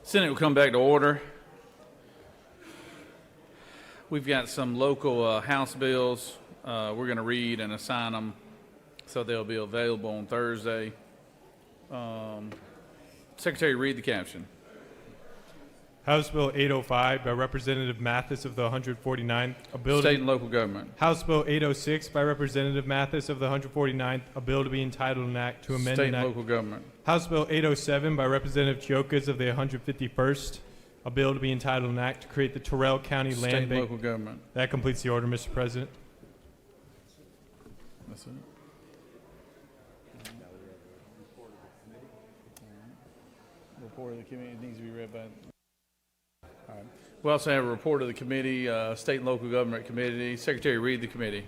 Senate will come back to order. We've got some local House bills we're going to read and assign them so they'll be available on Thursday. Secretary, read the caption. House Bill 805 by Representative Mathis of the 149th, a bill State and local government. House Bill 806 by Representative Mathis of the 149th, a bill to be entitled an act to amend State an and act. local government. House Bill 807 by Representative Chiokas of the 151st, a bill to be entitled an act to create the Terrell County State Land and Bank. local government. That completes the order, Mr. President. That's it. Report of the committee needs to be read by. All right. We also have a report of the committee, State and Local Government Committee. Secretary, read the committee.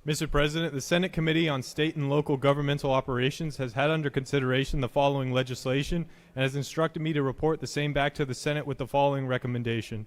Mr. President, the Senate Committee on State and Local Governmental Operations has had under consideration the following legislation and has instructed me to report the same back to the Senate with the following recommendation.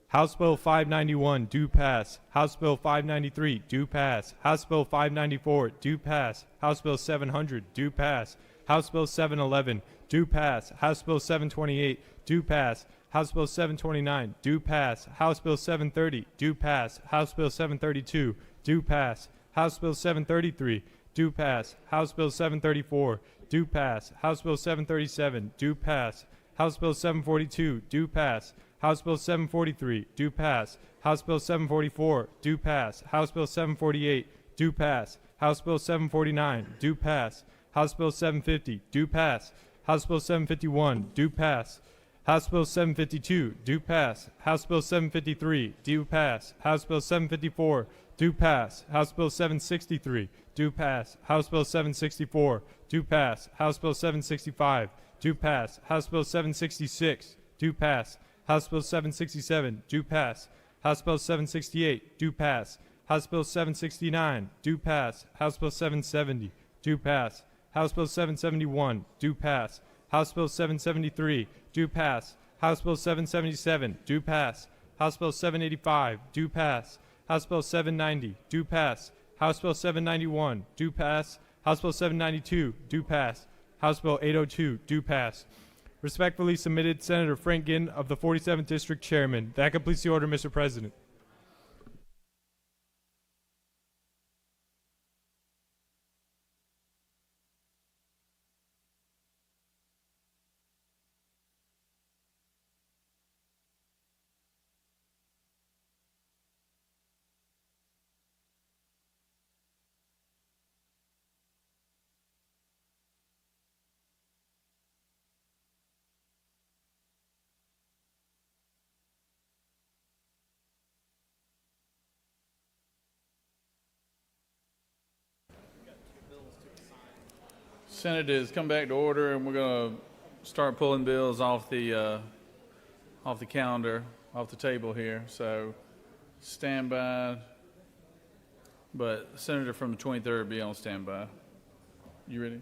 House Bill 591, do pass. House Bill 593, do pass. House Bill 594, do pass. House Bill 700, do pass. House Bill 711, do pass. House Bill 728, do pass. House Bill 729, do pass. House Bill 730, do pass. House Bill 732, do pass. House Bill 733, do pass. House Bill 734, do pass. House Bill 737, do pass. House Bill 742, do pass. House Bill 743, do pass. House Bill 744, do pass. House Bill 748, do pass. House Bill 749, do pass. House Bill 750, do pass. House Bill 751, do pass. House Bill 752, do pass. House Bill 753, do pass. House Bill 754, do pass. House Bill 763, do pass. House Bill 764, do pass. House Bill 765, do pass. House Bill 766, do pass. House Bill 767, do pass. House Bill 768, do pass. House Bill 769, do pass. House Bill 770, do pass. House Bill 771, do pass. House Bill 773, do pass. House Bill 777, do pass. House Bill 785, do pass. House Bill 790, do pass. House Bill 791, do pass. House Bill 792, do pass. House Bill 802, do pass. Respectfully submitted, Senator Frank Ginn of the 47th District Chairman. That completes the order, Mr. President. Senate has come back to order, and we're going to start pulling bills off the calendar, off the table here. So stand by. But the senator from the 23rd be on standby. You ready?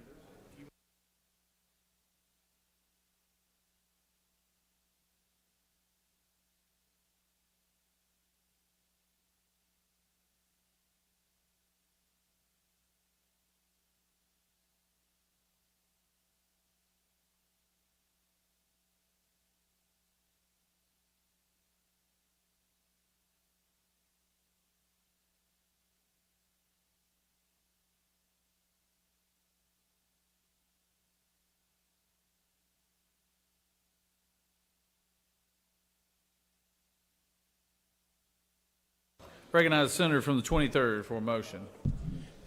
Recognize the senator from the 23rd for a motion.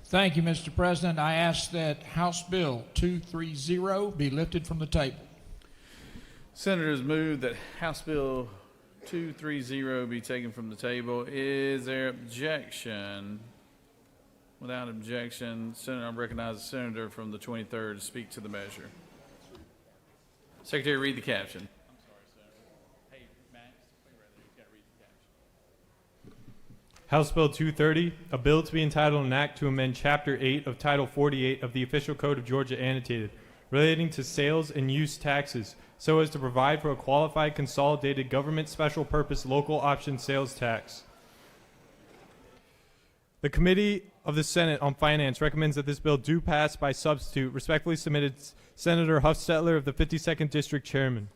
Thank you, Mr. President. I ask that House Bill 230 be lifted from the table. Senators move that House Bill 230 be taken from the table. Is there objection? Without objection, Senator, I recognize the senator from the 23rd to speak to the measure. Secretary, read the caption. House Bill 230, a bill to be entitled an act to amend Chapter 8 of Title 48 of the Official Code of Georgia Annotated, relating to sales and use taxes, so as to provide for a qualified consolidated government special purpose local option sales tax. The Committee of the Senate on Finance recommends that this bill do pass by substitute. Respectfully submitted, Senator Huffstetler of the 52nd District Chairman.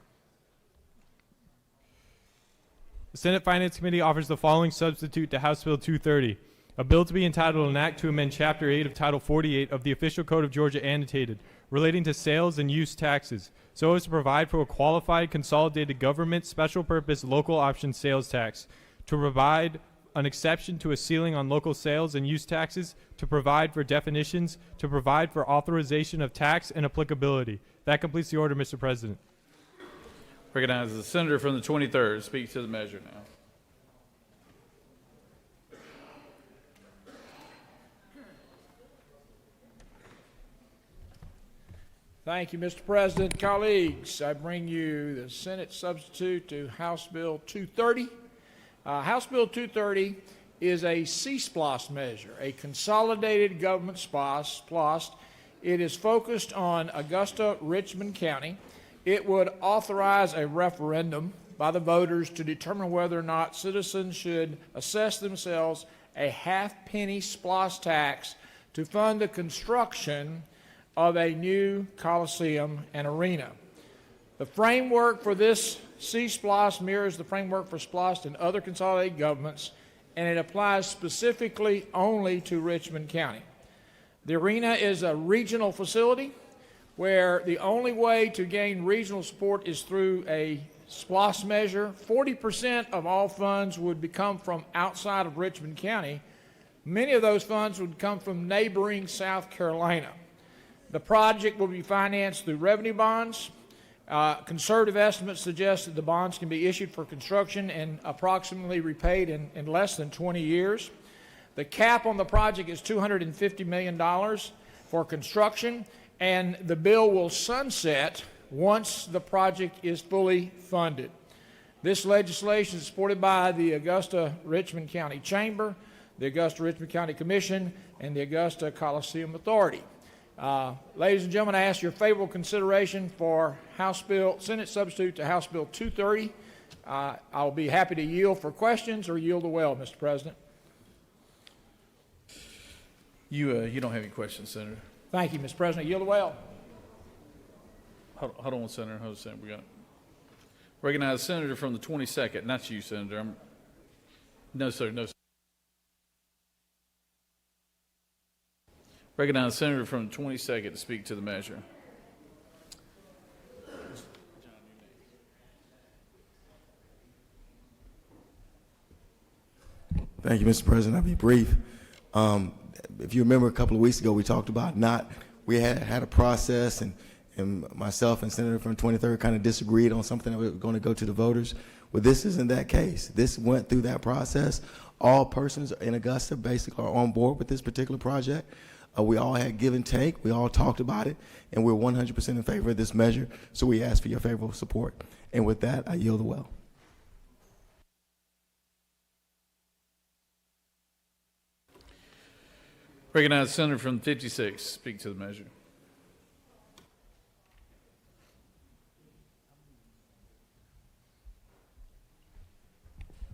The Senate Finance Committee offers the following substitute to House Bill 230, a bill to be entitled an act to amend Chapter 8 of Title 48 of the Official Code of Georgia annotated, relating to sales and use taxes, so as to provide for a qualified consolidated government special purpose local option sales tax, to provide an exception to a ceiling on local sales and use taxes, to provide for definitions, to provide for authorization of tax and applicability. That completes the order, Mr. President. Recognize the senator from the 23rd. Speak to the measure now. Thank you, Mr. President. Colleagues, I bring you the Senate substitute to House Bill 230. House Bill 230 is a C-SPLOST measure, a consolidated government SPLOST. It is focused on Augusta-Richmond County. It would authorize a referendum by the voters to determine whether or not citizens should assess themselves a half-penny SPLOST tax to fund the construction of a new coliseum and arena. The framework for this C-SPLOST mirrors the framework for SPLOST in other consolidated governments, and it applies specifically only to Richmond County. The arena is a regional facility where the only way to gain regional support is through a SPLOST measure. 40% of all funds would come from outside of Richmond County. Many of those funds would come from neighboring South Carolina. The project will be financed through revenue bonds. Conservative estimates suggest that the bonds can be issued for construction and approximately repaid in less than 20 years. The cap on the project is $250 million for construction, and the bill will sunset once the project is fully funded. This legislation is supported by the Augusta-Richmond County Chamber, the Augusta-Richmond County Commission, and the Augusta Coliseum Authority. Ladies and gentlemen, I ask your favorable consideration for Senate substitute to House Bill 230. I'll be happy to yield for questions or yield the well, Mr. President. You don't have any questions, Senator. Thank you, Mr. President. Yield the well. Hold on, Senator. Hold on, Senator. We got it. Recognize the senator from the 22nd. Not you, Senator. No, sir. No, sir. Recognize the senator from the 22nd to speak to the measure. Thank you, Mr. President. I'll be brief. If you remember a couple of weeks ago, we talked about we had a process, and myself and Senator from 23rd kind of disagreed on something that we were going to go to the voters. Well, this isn't that case. This went through that process. All persons in Augusta basically are on board with this particular project. We all had give and take. We all talked about it, and we're 100% in favor of this measure, so we ask for your favorable support. And with that, I yield the well. Recognize the senator from 56. Speak to the measure.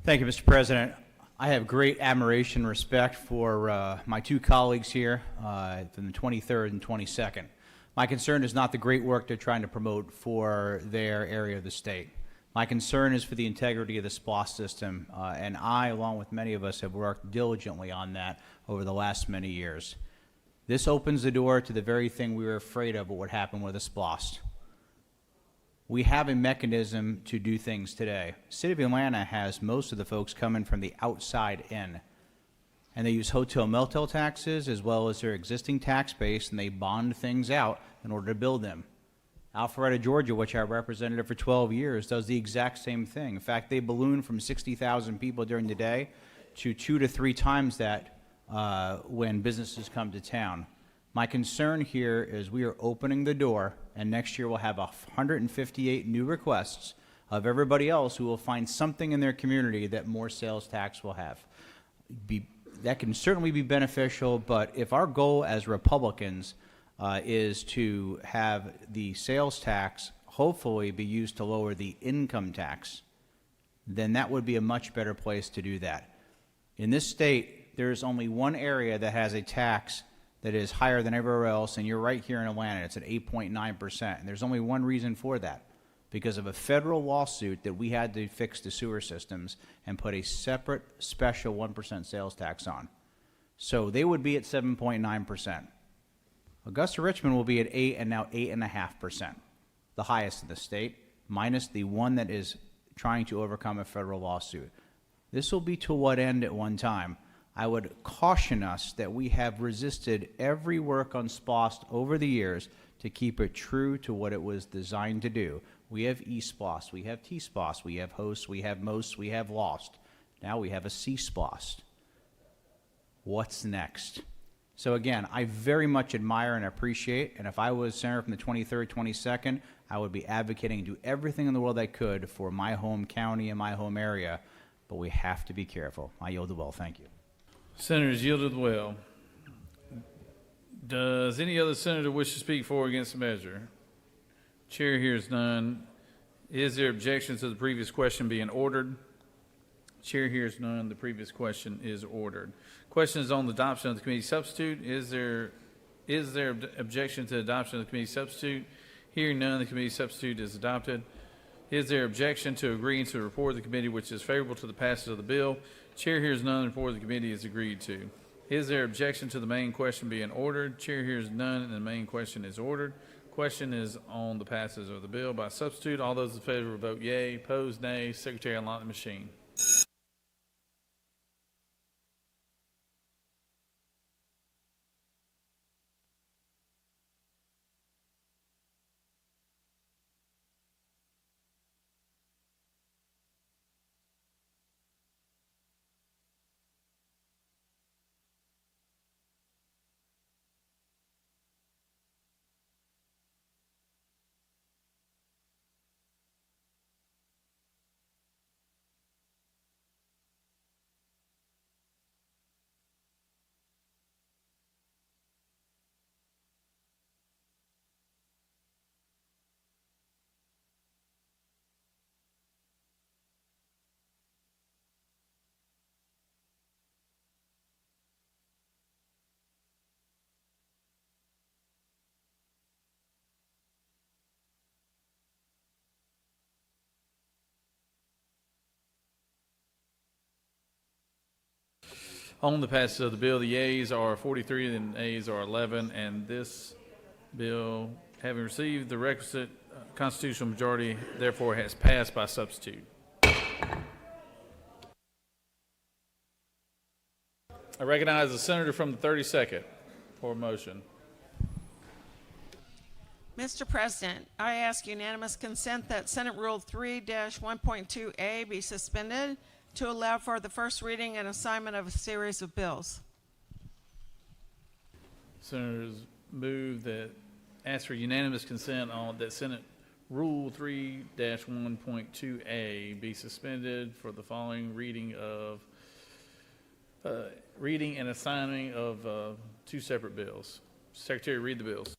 Thank you, Mr. President. I have great admiration and respect for my two colleagues here from the 23rd and 22nd. My concern is not the great work they're trying to promote for their area of the state. My concern is for the integrity of the SPLOST system, and I, along with many of us, have worked diligently on that over the last many years. This opens the door to the very thing we were afraid of what would happen with a SPLOST. We have a mechanism to do things today. The City of Atlanta has most of the folks coming from the outside in, and they use hotel motel taxes as well as their existing tax base, and they bond things out in order to build them. Alpharetta, Georgia, which I represented for 12 years, does the exact same thing. In fact, they balloon from 60,000 people during the day to 2 to 3 times that when businesses come to town. My concern here is we are opening the door, and next year we'll have 158 new requests of everybody else who will find something in their community that more sales tax will have. That can certainly be beneficial, but if our goal as Republicans is to have the sales tax hopefully be used to lower the income tax, then that would be a much better place to do that. In this state, there's only one area that has a tax that is higher than everywhere else, and you're right here in Atlanta. It's at 8.9%, and there's only one reason for that. because of a federal lawsuit that we had to fix the sewer systems and put a separate special 1% sales tax on. So they would be at 7.9%. Augusta Richmond will be at 8 and now 8.5%, the highest in the state, minus the one that is trying to overcome a federal lawsuit. This will be to what end at one time? I would caution us that we have resisted every work on SPOST over the years to keep it true to what it was designed to do. We have eSPOST, we have T-SPOST, we have HOST, we have MOST, we have LOST. Now we have a C-SPOST. What's next? So again, I very much admire and appreciate, and if I was senator from the 23rd, 22nd, I would be advocating and do everything in the world I could for my home county and my home area, but we have to be careful. I yield the well. Thank you. Senators yielded well. Does any other senator wish to speak for or against the measure? Chair hears none. Is there objection to the previous question being ordered? Chair hears none. The previous question is ordered. Question is on the adoption of the committee substitute. Is there objection to the adoption of the committee substitute? Hearing none, the committee substitute is adopted. Is there objection to agreeing to the report of the committee which is favorable to the passage of the bill? Chair hears none. The report of the committee is agreed to. Is there objection to the main question being ordered? Chair hears none, and the main question is ordered. Question is on the passage of the bill by substitute. All those in favor vote yea. Opposed, nay. Secretary, unlock the machine. On the passage of the bill, the yeas are 43 and the nays are 11, and this bill, having received the requisite constitutional majority, therefore has passed by substitute. I recognize the senator from the 32nd for a motion. Mr. President, I ask unanimous consent that Senate Rule 3-1.2A be suspended to allow for the first reading and assignment of a series of bills. Senators move that ask for unanimous consent on that Senate Rule 3-1.2A be suspended for the following reading and assigning of two separate bills. Secretary, read the bills.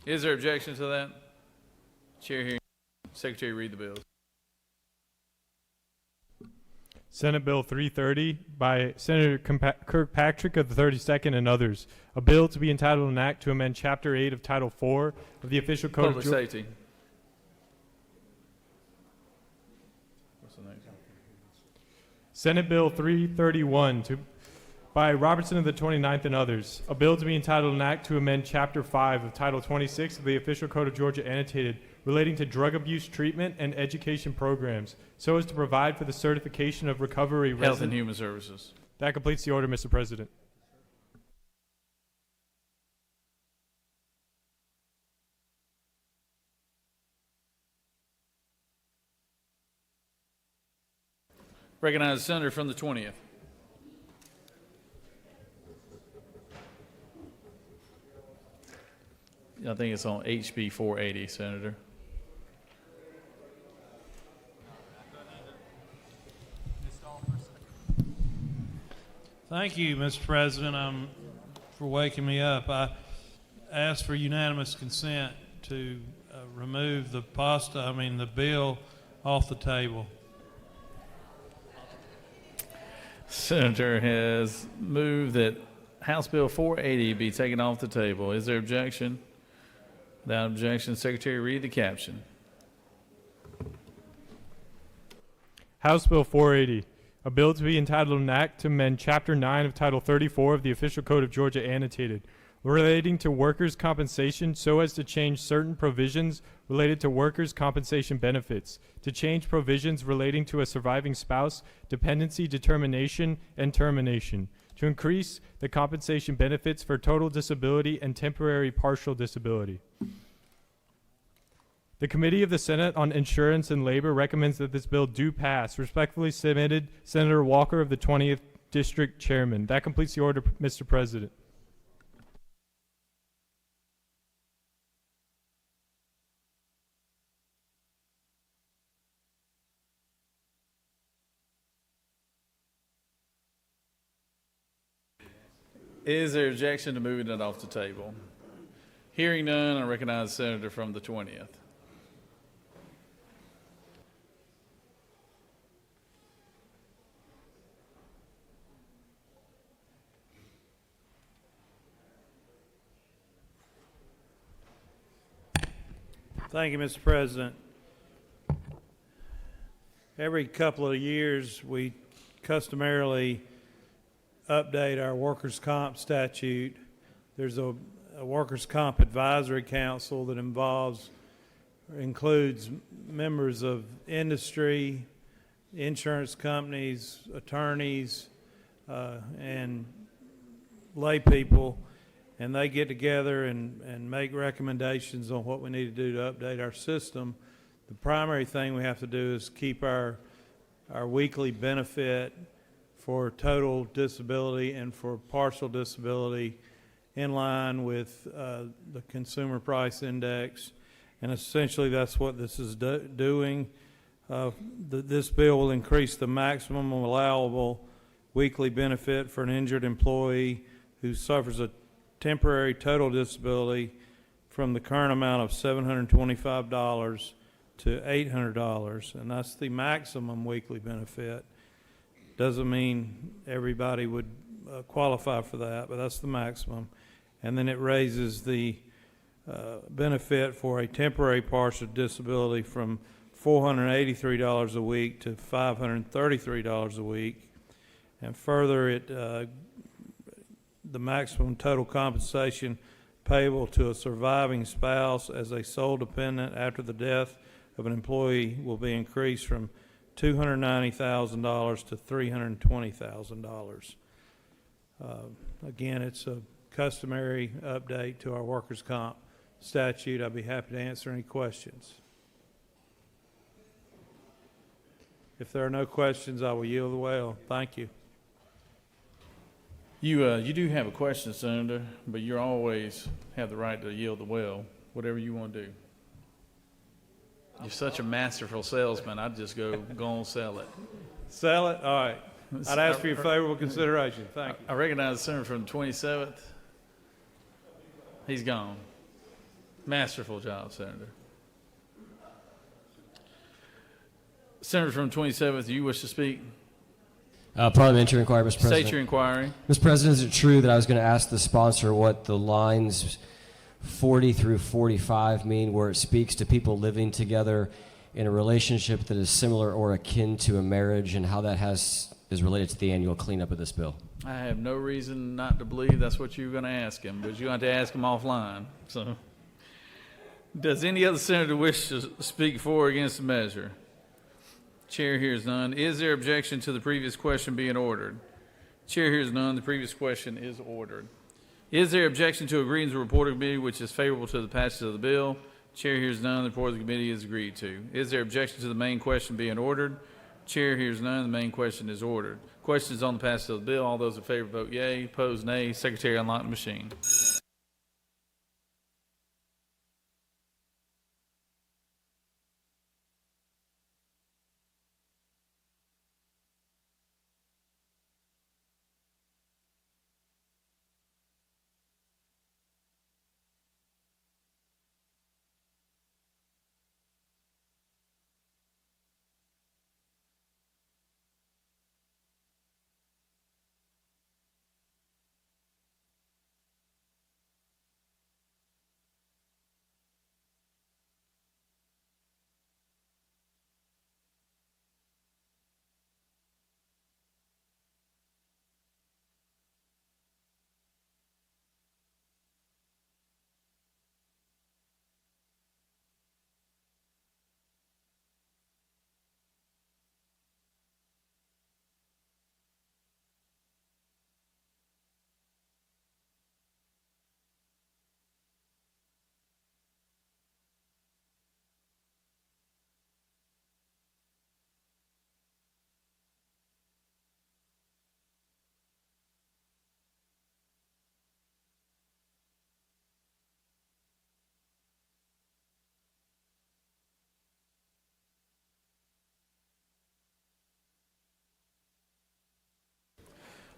Is there objection to that? Chair hearing. Secretary, read the bills. Senate Bill 330 by Senator Kirkpatrick of the 32nd and others. A bill to be entitled an act to amend Chapter 8 of Title 4 of the Official Code Public of Safety. What's the next one? Senate Bill 331 by Robertson of the 29th and others. A bill to be entitled an act to amend Chapter 5 of Title 26 of the Official Code of Georgia annotated relating to drug abuse treatment and education programs, so as to provide for the certification of recovery Health and Human Services. That completes the order, Mr. President. Recognize the senator from the 20th. I think it's on HB 480, Senator. Thank you, Mr. President, for waking me up. I asked for unanimous consent to remove the bill off the table. Senator has moved that House Bill 480 be taken off the table. Is there objection? Without objection, Secretary read the caption. House Bill 480, a bill to be entitled an act to amend Chapter 9 of Title 34 of the Official Code of Georgia annotated, relating to workers' compensation so as to change certain provisions related to workers' compensation benefits, to change provisions relating to a surviving spouse, dependency determination, and termination, to increase the compensation benefits for total disability and temporary partial disability. The Committee of the Senate on Insurance and Labor recommends that this bill do pass. Respectfully submitted, Senator Walker of the 20th District Chairman. That completes the order, Mr. President. Is there objection to moving it off the table? Hearing none, I recognize the senator from the 20th. Thank you, Mr. President. Every couple of years, we customarily update our workers' comp statute. There's a workers' comp advisory council that includes members of industry, insurance companies, attorneys, and lay people, and they get together and make recommendations on what we need to do to update our system. The primary thing we have to do is keep our weekly benefit for total disability and for partial disability in line with the Consumer Price Index, and essentially that's what this is doing. This bill will increase the maximum allowable weekly benefit for an injured employee who suffers a temporary total disability from the current amount of $725 to $800, and that's the maximum weekly benefit. Doesn't mean everybody would qualify for that, but that's the maximum. And then it raises the benefit for a temporary partial disability from $483 a week to $533 a week. And further, the maximum total compensation payable to a surviving spouse as a sole dependent after the death of an employee will be increased from $290,000 to $320,000. Again, it's a customary update to our workers' comp statute. I'd be happy to answer any questions. If there are no questions, I will yield the well. Thank you. You do have a question, Senator, but you always have the right to yield the well, whatever you want to do. You're such a masterful salesman. I'd just go and sell it. Sell it? All right. I'd ask for your favorable consideration. Thank you. I recognize the senator from the 27th. He's gone. Masterful job, Senator. Senator from the 27th, do you wish to speak? Parliamentary inquiry, Mr. President. State your inquiry. Mr. President, is it true that I was going to ask the sponsor what the lines 40 through 45 mean, where it speaks to people living together in a relationship that is similar or akin to a marriage, and how that is related to the annual cleanup of this bill? I have no reason not to believe that's what you're going to ask him, but you're going to have to ask him offline. So, does any other senator wish to speak for or against the measure? Chair hears none. Is there objection to the previous question being ordered? Chair hears none. The previous question is ordered. Is there objection to agreeing to the report of the committee which is favorable to the passage of the bill? Chair hears none. The report of the committee is agreed to. Is there objection to the main question being ordered? Chair hears none. The main question is ordered. Questions on the passage of the bill. All those in favor vote yea. Opposed, nay. Secretary, unlock the machine.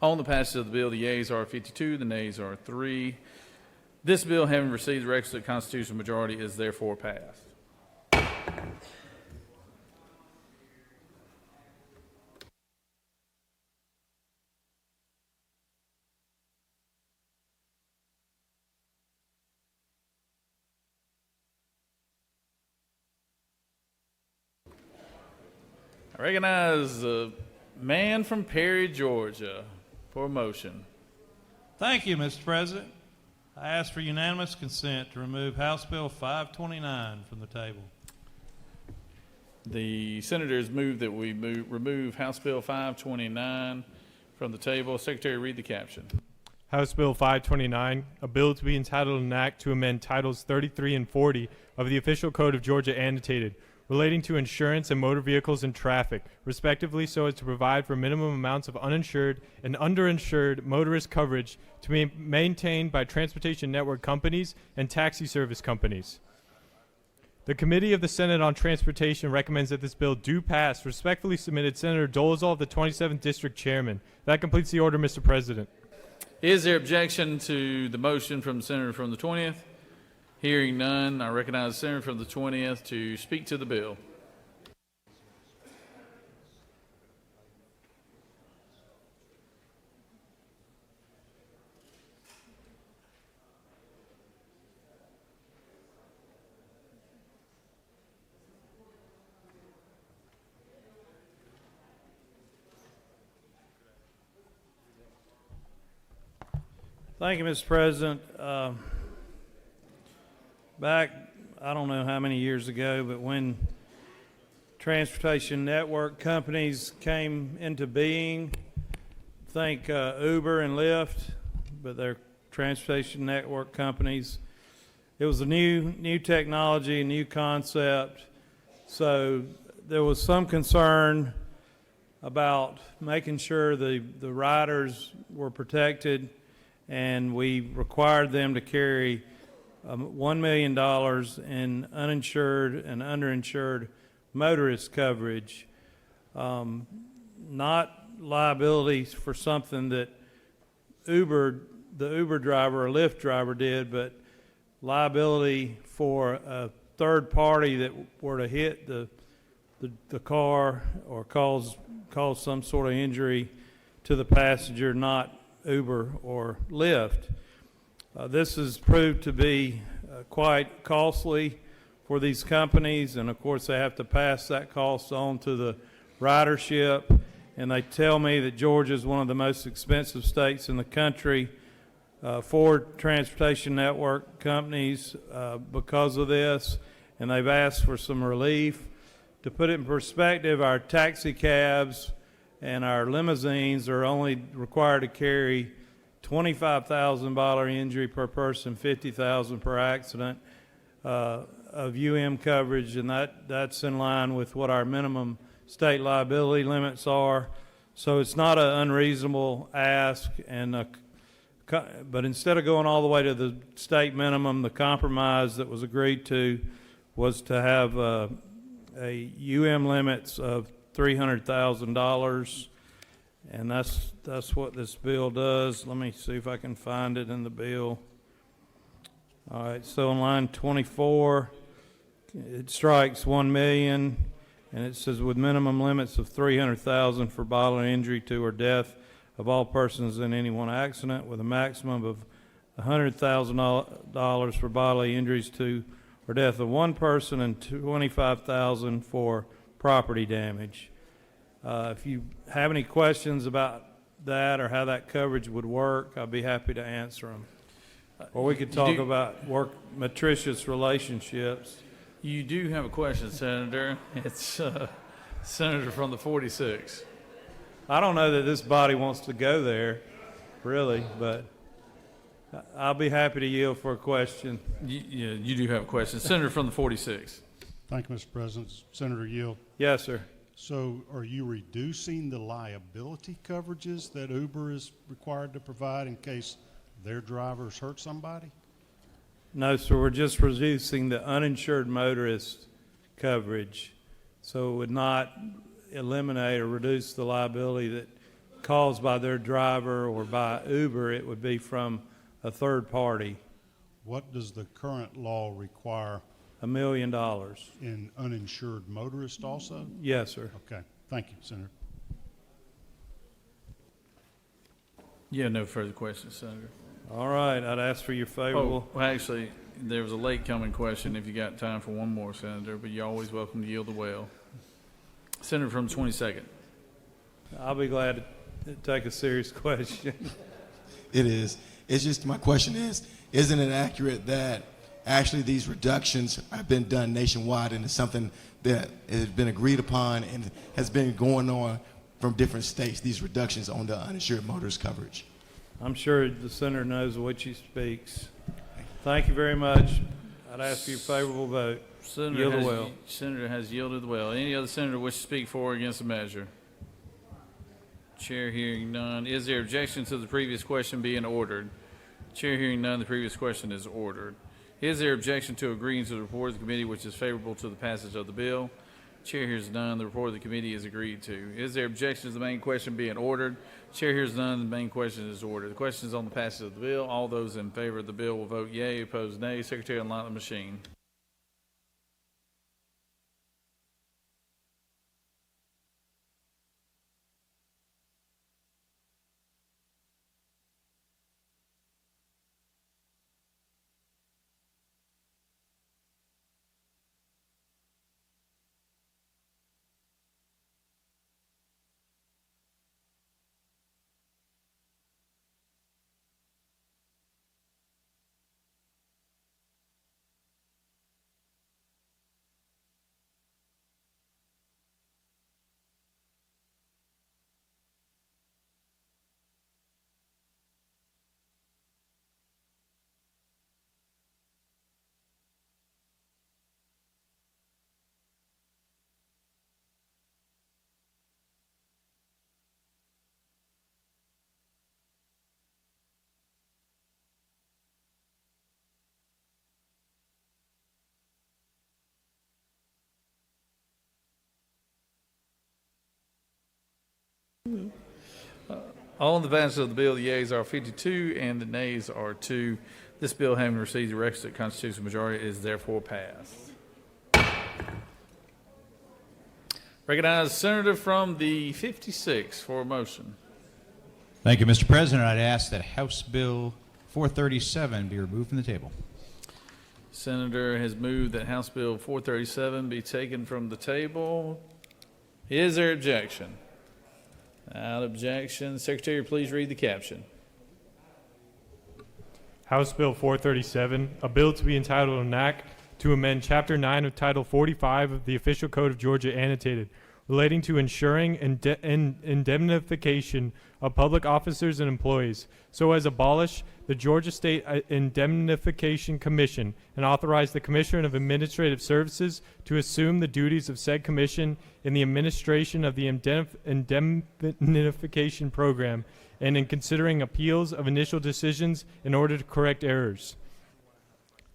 On the passage of the bill, the yeas are 52, the nays are 3. This bill, having received the requisite constitutional majority, is therefore passed. I recognize the man from Perry, Georgia, for a motion. Thank you, Mr. President. I ask for unanimous consent to remove House Bill 529 from the table. The senators move that we remove House Bill 529 from the table. Secretary, read the caption. House Bill 529, a bill to be entitled an act to amend Titles 33 and 40 of the Official Code of Georgia annotated, relating to insurance and motor vehicles and traffic, respectively, so as to provide for minimum amounts of uninsured and underinsured motorist coverage to be maintained by transportation network companies and taxi service companies. The Committee of the Senate on Transportation recommends that this bill do pass. Respectfully submitted, Senator Dolezal, the 27th District Chairman. That completes the order, Mr. President. Is there objection to the motion from the senator from the 20th? Hearing none, I recognize the senator from the 20th to speak to the bill. Thank you, Mr. President. Back, I don't know how many years ago, but when transportation network companies came into being, think Uber and Lyft, but they're transportation network companies. It was a new technology, a new concept, so there was some concern about making sure the riders were protected, and we required them to carry $1 million in uninsured and underinsured motorist coverage, not liability for something that the Uber driver or Lyft driver did, but liability for a third party that were to hit the car or cause some sort of injury to the passenger, not Uber or Lyft. This has proved to be quite costly for these companies, and of course they have to pass that cost on to the ridership, and they tell me that Georgia is one of the most expensive states in the country for transportation network companies because of this, and they've asked for some relief. To put it in perspective, our taxi cabs and our limousines are only required to carry $25,000 bodily injury per person, $50,000 per accident of coverage, and that's in line with what our minimum state liability limits are. So it's not an unreasonable ask, but instead of going all the way to the state minimum, the compromise that was agreed to was to have a limits of $300,000. And that's what this bill does. Let me see if I can find it in the bill. All right, so on line 24, it strikes $1 million, and it says with minimum limits of $300,000 for bodily injury to or death of all persons in any one accident, with a maximum of $100,000 for bodily injuries to or death of one person and $25,000 for property damage. If you have any questions about that or how that coverage would work, I'd be happy to answer them. Or we could talk about matricious relationships. You do have a question, Senator. It's Senator from the 46. I don't know that this body wants to go there, really, but I'll be happy to yield for a question. You do have a question. Senator from the 46. Thank you, Mr. President. Senator Yield. Yes, sir. So are you reducing the liability coverages that Uber is required to provide in case their drivers hurt somebody? No, sir. We're just reducing the uninsured motorist coverage, so it would not eliminate or reduce the liability that caused by their driver or by Uber, it would be from a third party. What does the current law require $1 million. in uninsured motorists also? Yes, sir. Okay, thank you, Senator. Yeah, no further questions, Senator. All right, I'd ask for your favorable. Oh, well, actually, there was a late coming question if you got time for one more, Senator, but you're always welcome to yield the well. Senator from the 22nd. I'll be glad to take a serious question. It is. It's just, my question is, isn't it accurate that actually these reductions have been done nationwide and it's something that has been agreed upon and has been going on from different states, these reductions on the uninsured motorist coverage? I'm sure the senator knows which he speaks. Thank you very much. I'd ask for your favorable vote. Yield the well. Senator has yielded the well. Any other senator wish to speak for or against the measure? Chair hearing none. Is there objection to the previous question being ordered? Chair hearing none, the previous question is ordered. Is there objection to agreeing to the report of the committee which is favorable to the passage of the bill? Chair hears none, the report of the committee is agreed to. Is there objection to the main question being ordered? Chair hears none, the main question is ordered. The question is on the passage of the bill. All those in favor of the bill will vote yea, opposed nay. Secretary, unlock the machine. On the passage of the bill, the yeas are 52 and the nays are 2. This bill, having received the requisite constitutional majority, is therefore passed. Recognize Senator from the 56 for a motion. Thank you, Mr. President. I'd ask that House Bill 437 be removed from the table. Senator has moved that House Bill 437 be taken from the table. Is there objection? Without objection, Secretary, please read the caption. House Bill 437, a bill to be entitled an act to amend Chapter 9 of Title 45 of the Official Code of Georgia annotated, relating to ensuring indemnification of public officers and employees, so as abolish the Georgia State Indemnification Commission and authorize the Commissioner of Administrative Services to assume the duties of said commission in the administration of the indemnification program and in considering appeals of initial decisions in order to correct errors.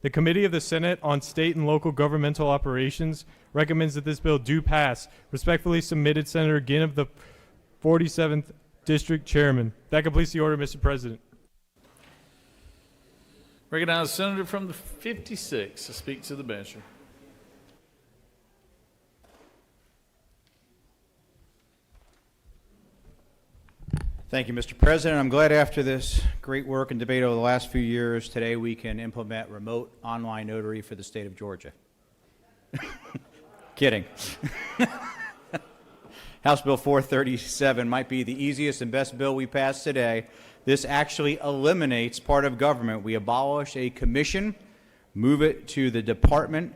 The Committee of the Senate on State and Local Governmental Operations recommends that this bill do pass. Respectfully submitted, Senator Ginn of the 47th District Chairman. That completes the order, Mr. President. Recognize Senator from the 56 to speak to the measure. Thank you, Mr. President. I'm glad after this great work and debate over the last few years, today we can implement remote online notary for the state of Georgia. Kidding. House Bill 437 might be the easiest and best bill we pass today. This actually eliminates part of government. We abolish a commission, move it to the department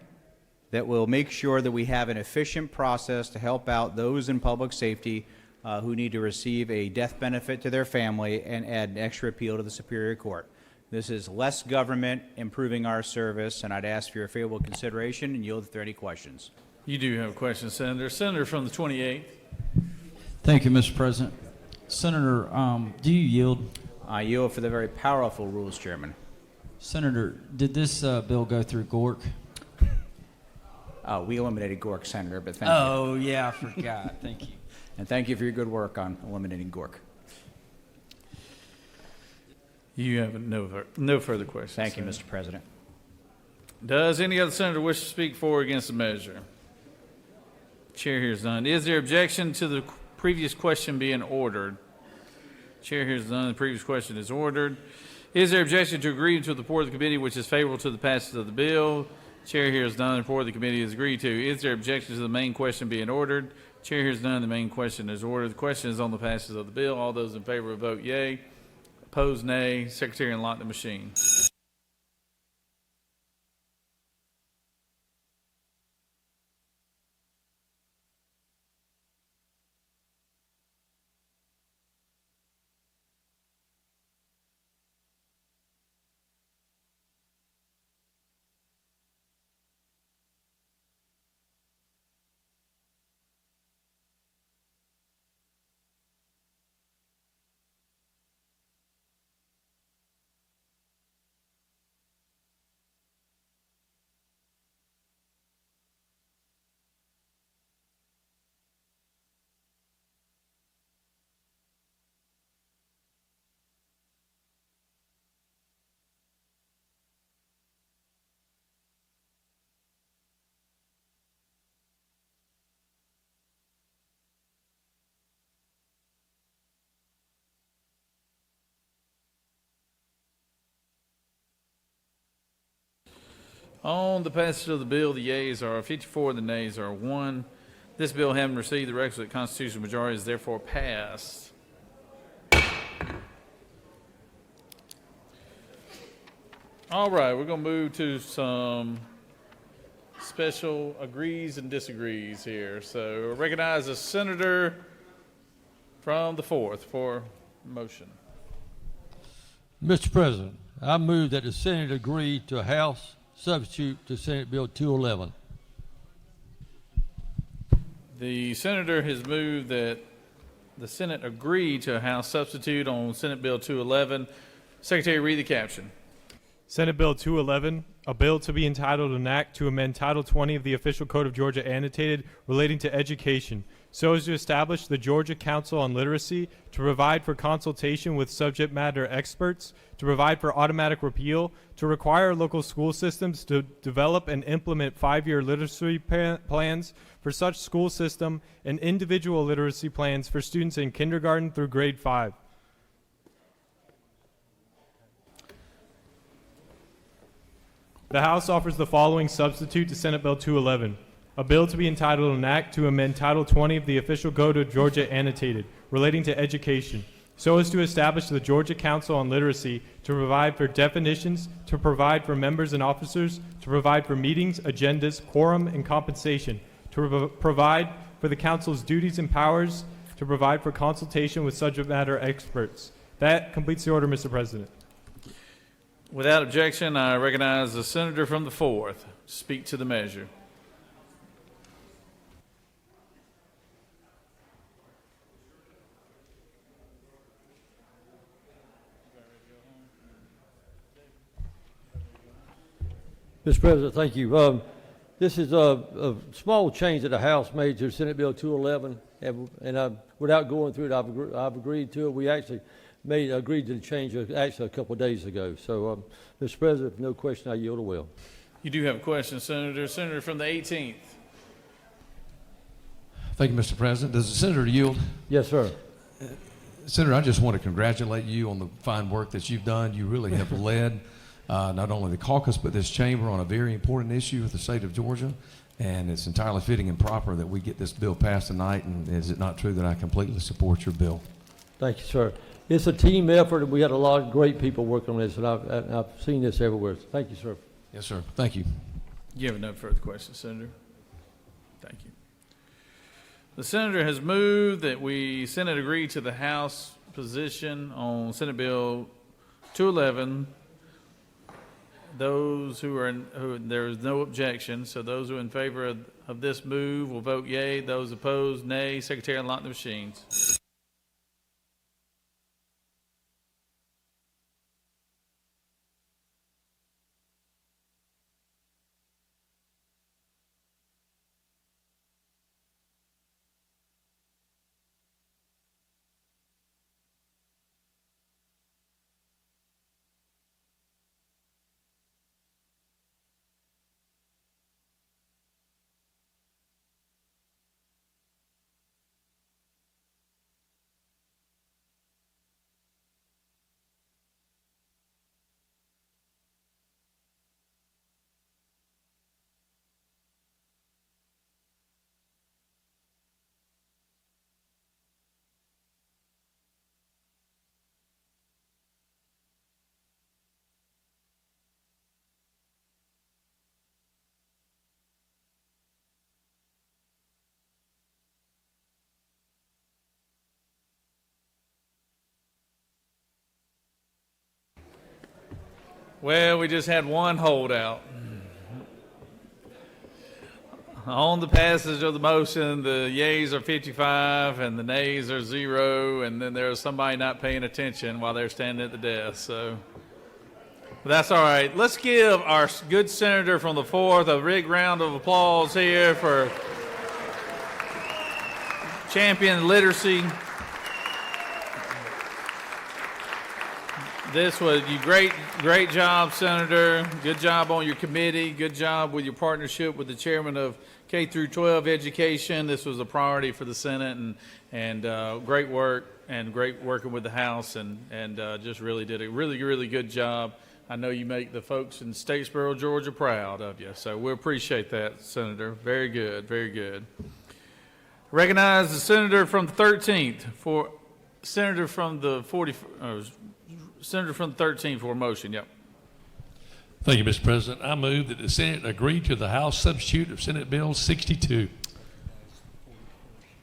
that will make sure that we have an efficient process to help out those in public safety who need to receive a death benefit to their family and add an extra appeal to the Superior Court. This is less government, improving our service, and I'd ask for your favorable consideration and yield if there are any questions. You do have a question, Senator. Senator from the 28th. Thank you, Mr. President. Senator, do you yield? I yield for the very powerful Rules Chairman. Senator, did this bill go through Gork? We eliminated Gork, Senator, but thank you. Oh, yeah, I forgot. Thank you. And thank you for your good work on eliminating Gork. You have no further questions. Thank you, Senator. Mr. President. Does any other senator wish to speak for or against the measure? Chair hears none. Is there objection to the previous question being ordered? Chair hears none. The previous question is ordered. Is there objection to agree to the report of the committee which is favorable to the passage of the bill? Chair hears none. The report of the committee is agreed to. Is there objection to the main question being ordered? Chair hears none. The main question is ordered. The question is on the passage of the bill. All those in favor vote yea. Opposed, nay. Secretary, unlock the machine. On the passage of the bill, the yeas are 54, the nays are 1. This bill, having received the requisite constitutional majority, is therefore passed. All right, we're going to move to some special agrees and disagrees here. So I recognize a senator from the 4th for motion. Mr. President, I move that the Senate agree to a House substitute to Senate Bill 211. The senator has moved that the Senate agree to a House substitute on Senate Bill 211. Secretary, read the caption. Senate Bill 211, a bill to be entitled an act to amend Title 20 of the Official Code of Georgia annotated relating to education, so as to establish the Georgia Council on Literacy, to provide for consultation with subject matter experts, to provide for automatic repeal, to require local school systems to develop and implement 5-year literacy plans for such school system and individual literacy plans for students in kindergarten through grade 5. The House offers the following substitute to Senate Bill 211, a bill to be entitled an act to amend Title 20 of the Official Code of Georgia annotated relating to education, so as to establish the Georgia Council on Literacy, to provide for definitions, to provide for members and officers, to provide for meetings, agendas, quorum, and compensation, to provide for the council's duties and powers, to provide for consultation with subject matter experts. That completes the order, Mr. President. Without objection, I recognize the senator from the 4th to speak to the measure. Mr. President, thank you. This is a small change that the House made to Senate Bill 211, and without going through it, I've agreed to it. We actually agreed to the change actually a couple of days ago. So, Mr. President, if no question, I yield a will. You do have a question, Senator. Senator from the 18th. Thank you, Mr. President. Does the senator yield? Yes, sir. Senator, I just want to congratulate you on the fine work that you've done. You really have led not only the caucus but this chamber on a very important issue with the state of Georgia, and it's entirely fitting and proper that we get this bill passed tonight. And is it not true that I completely support your bill? Thank you, sir. It's a team effort, and we had a lot of great people working on this, and I've seen this everywhere. Thank you, sir. Yes, sir. Thank you. You have no further questions, Senator. Thank you. The senator has moved that Senate agree to the House position on Senate Bill 211. Those there is no objection, so those who are in favor of this move will vote yea. Those opposed, nay. Secretary, unlock the machines. Well, we just had one holdout. On the passage of the motion, the yeas are 55 and the nays are 0, and then there's somebody not paying attention while they're standing at the desk. So but that's all right. Let's give our good senator from the 4th a big round of applause here for champion literacy. This was you great job, Senator. Good job on your committee. Good job with your partnership with the chairman of K through 12 education. This was a priority for the Senate, and great work and great working with the House, and just really did a really good job. I know you make the folks in Statesboro, Georgia, proud of you. So we appreciate that, Senator. Very good, very good. Recognize the senator from the 13th for senator from the 13th for a motion. Yep. Thank you, Mr. President. I move that the Senate agree to the House substitute of Senate Bill 62.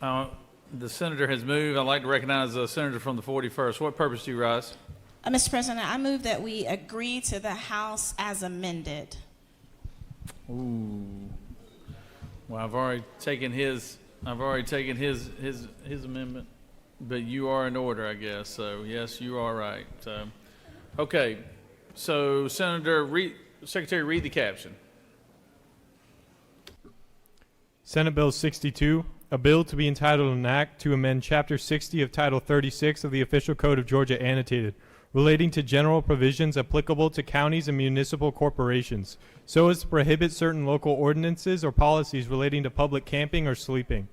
The senator has moved. I'd like to recognize the senator from the 41st. What purpose do you rise? Mr. President, I move that we agree to the House as amended. Ooh. Well, I've already taken his amendment, but you are in order, I guess. So yes, you are right. Okay. So, Secretary, read the caption. Senate Bill 62, a bill to be entitled an act to amend Chapter 60 of Title 36 of the Official Code of Georgia Annotated, relating to general provisions applicable to counties and municipal corporations, so as to prohibit certain local ordinances or policies relating to public camping or sleeping.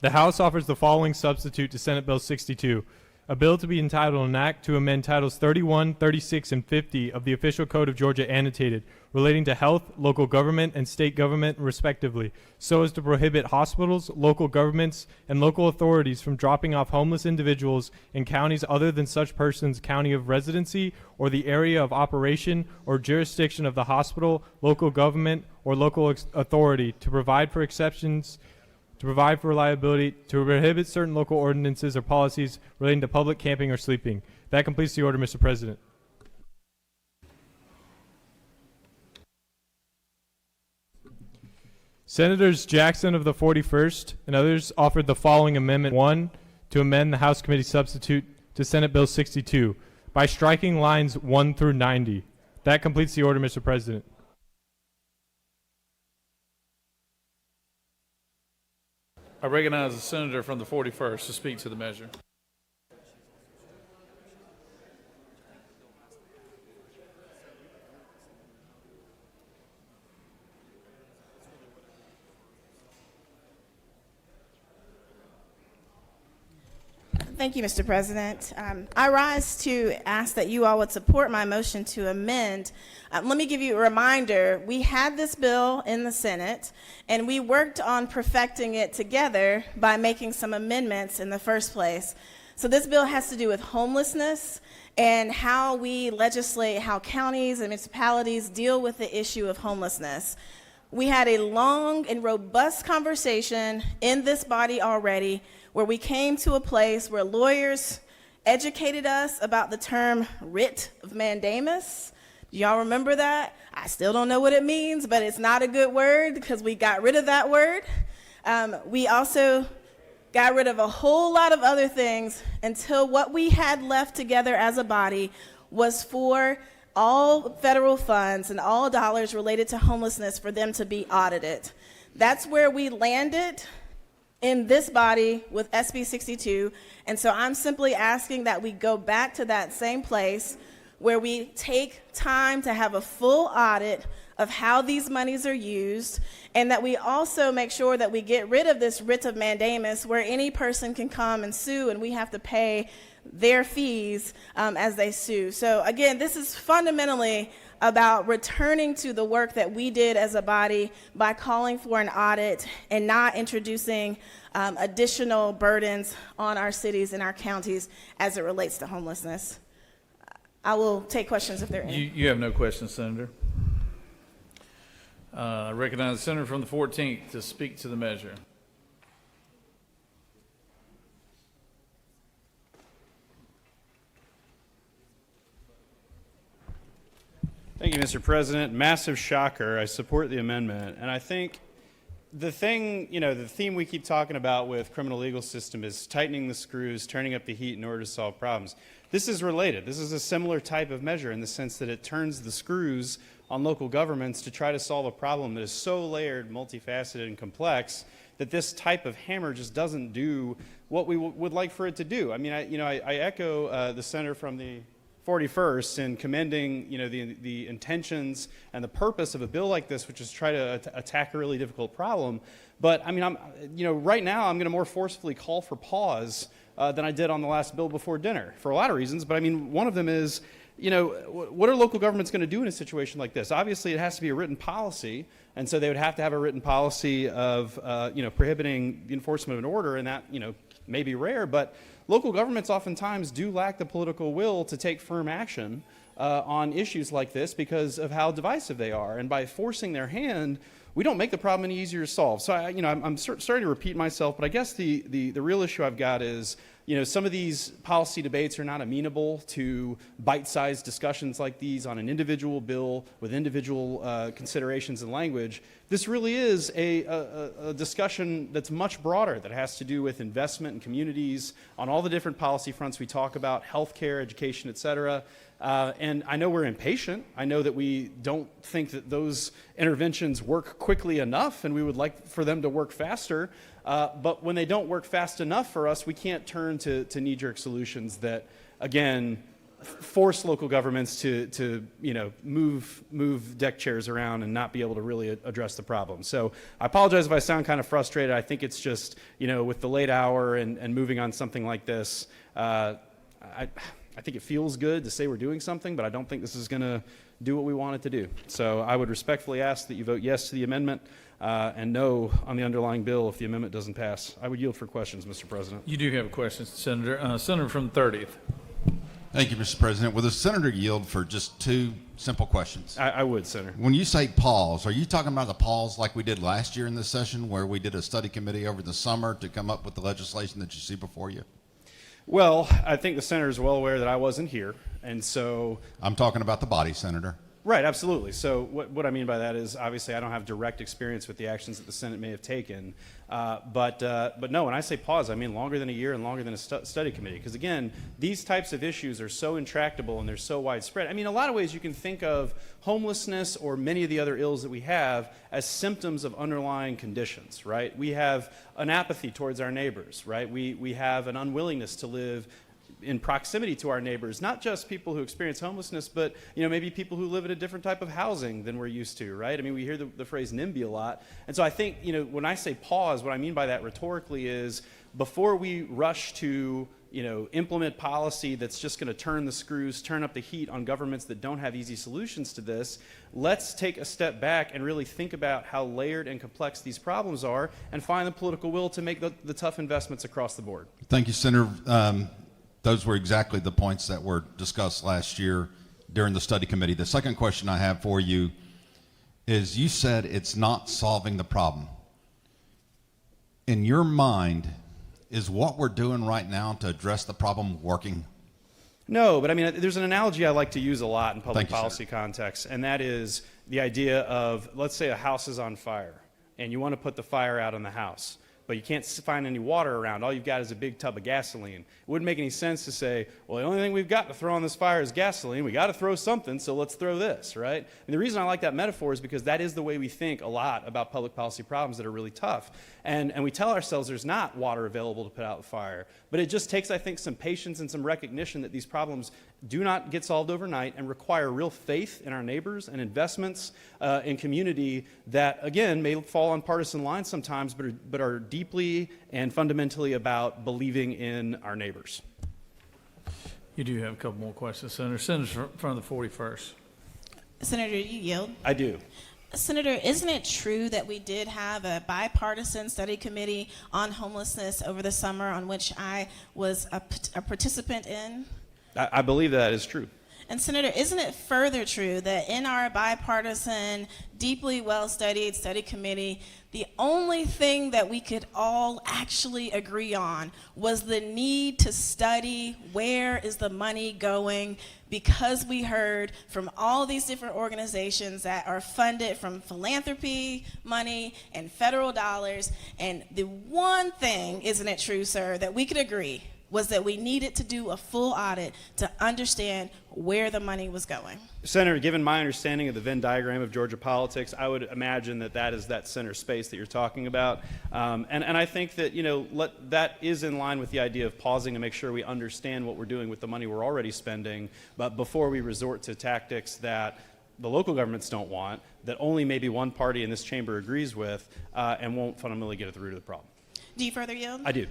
The House offers the following substitute to Senate Bill 62, a bill to be entitled an act to amend Titles 31, 36, and 50 of the Official Code of Georgia Annotated, relating to health, local government, and state government, respectively, so as to prohibit hospitals, local governments, and local authorities from dropping off homeless individuals in counties other than such persons' county of residency or the area of operation or jurisdiction of the hospital, local government, or local authority, to provide for exceptions, to provide for liability, to prohibit certain local ordinances or policies relating to public camping or sleeping. That completes the order, Mr. President. Senators Jackson of the 41st and others offered the following amendment: 1, to amend the House Committee substitute to Senate Bill 62 by striking lines 1 through 90. That completes the order, Mr. President. I recognize the senator from the 41st to speak to the measure. Thank you, Mr. President. I rise to ask that you all would support my motion to amend. Let me give you a reminder. We had this bill in the Senate, and we worked on perfecting it together by making some amendments in the first place. So this bill has to do with homelessness and how we legislate how counties and municipalities deal with the issue of homelessness. We had a long and robust conversation in this body already, where we came to a place where lawyers educated us about the term writ of mandamus. Do y'all remember that? I still don't know what it means, but it's not a good word because we got rid of that word. We also got rid of a whole lot of other things until what we had left together as a body was for all federal funds and all dollars related to homelessness for them to be audited. That's where we landed in this body with SB 62, and so I'm simply asking that we go back to that same place where we take time to have a full audit of how these monies are used, and that we also make sure that we get rid of this writ of mandamus where any person can come and sue and we have to pay their fees as they sue. So again, this is fundamentally about returning to the work that we did as a body by calling for an audit and not introducing additional burdens on our cities and our counties as it relates to homelessness. I will take questions if there are any. You have no questions, Senator. I recognize the senator from the 14th to speak to the measure. Thank you, Mr. President. Massive shocker. I support the amendment. And I think the thing, the theme we keep talking about with criminal legal system is tightening the screws, turning up the heat in order to solve problems. This is related. This is a similar type of measure in the sense that it turns the screws on local governments to try to solve a problem that is so layered, multifaceted, and complex that this type of hammer just doesn't do what we would like for it to do. I mean, I echo the senator from the 41st in commending, the intentions and the purpose of a bill like this, which is try to attack a really difficult problem. But I mean, right now I'm going to more forcefully call for pause than I did on the last bill before dinner for a lot of reasons. But I mean, one of them is, what are local governments going to do in a situation like this? Obviously, it has to be a written policy, and so they would have to have a written policy of, prohibiting the enforcement of an order, and that, may be rare, but local governments oftentimes do lack the political will to take firm action on issues like this because of how divisive they are. And by forcing their hand, we don't make the problem any easier to solve. So, I'm starting to repeat myself, but I guess the real issue I've got is, some of these policy debates are not amenable to bite-sized discussions like these on an individual bill with individual considerations and language. This really is a discussion that's much broader, that has to do with investment in communities on all the different policy fronts we talk about, healthcare, education, et cetera. And I know we're impatient. I know that we don't think that those interventions work quickly enough, and we would like for them to work faster. But when they don't work fast enough for us, we can't turn to knee-jerk solutions that, again, force local governments to move deck chairs around and not be able to really address the problem. So I apologize if I sound kind of frustrated. I think it's just, with the late hour and moving on something like this, I think it feels good to say we're doing something, but I don't think this is going to do what we want it to do. So I would respectfully ask that you vote yes to the amendment and no on the underlying bill if the amendment doesn't pass. I would yield for questions, Mr. President. You do have a question, Senator. Senator from the 30th. Thank you, Mr. President. Will the senator yield for just two simple questions? I would, Senator. When you say pause, are you talking about the pause like we did last year in this session where we did a study committee over the summer to come up with the legislation that you see before you? Well, I think the senator is well aware that I wasn't here, and so... I'm talking about the body, Senator. Right, absolutely. So what I mean by that is, obviously, I don't have direct experience with the actions that the Senate may have taken. But no, when I say pause, I mean longer than a year and longer than a study committee. Because, again, these types of issues are so intractable and they're so widespread. I mean, a lot of ways you can think of homelessness or many of the other ills that we have as symptoms of underlying conditions, right? We have an apathy towards our neighbors, right? We have an unwillingness to live in proximity to our neighbors, not just people who experience homelessness, but maybe people who live in a different type of housing than we're used to, right? I mean, we hear the phrase NIMBY a lot. And so I think, when I say pause, what I mean by that rhetorically is before we rush to, implement policy that's just going to turn the screws, turn up the heat on governments that don't have easy solutions to this, let's take a step back and really think about how layered and complex these problems are and find the political will to make the tough investments across the board. Thank you, Senator. Those were exactly the points that were discussed last year during the study committee. The second question I have for you is, you said it's not solving the problem. In your mind, is what we're doing right now to address the problem working? No, but I mean, there's an analogy I like to use a lot in public Thank you, policy context, and that is the idea of, let's say a house is on fire, and you want to put the fire out on the house, but you can't find any water around. All you've got is a big tub of gasoline. It wouldn't make any sense to say, well, the only thing we've got to throw on this fire is gasoline. We got to throw something, so let's throw this, right? And the reason I like that metaphor is because that is the way we think a lot about public policy problems that are really tough. And we tell ourselves there's not water available to put out the fire. But it just takes, I think, some patience and some recognition that these problems do not get solved overnight and require real faith in our neighbors and investments in community that, again, may fall on partisan lines sometimes, but are deeply and fundamentally about believing in our neighbors. You do have a couple more questions, Senator. Senator from the 41st. Senator, you yield? I do. Senator, isn't it true that we did have a bipartisan study committee on homelessness over the summer on which I was a participant in? I believe that is true. And Senator, isn't it further true that in our bipartisan, deeply well-studied study committee, the only thing that we could all actually agree on was the need to study where is the money going, because we heard from all these different organizations that are funded from philanthropy money and federal dollars, and the one thing, isn't it true, sir, that we could agree was that we needed to do a full audit to understand where the money was going. Senator, given my understanding of the Venn diagram of Georgia politics, I would imagine that that is that center space that you're talking about. And I think that, that is in line with the idea of pausing to make sure we understand what we're doing with the money we're already spending, but before we resort to tactics that the local governments don't want, that only maybe one party in this chamber agrees with, and won't fundamentally get at the root of the problem. Do you further yield? I do.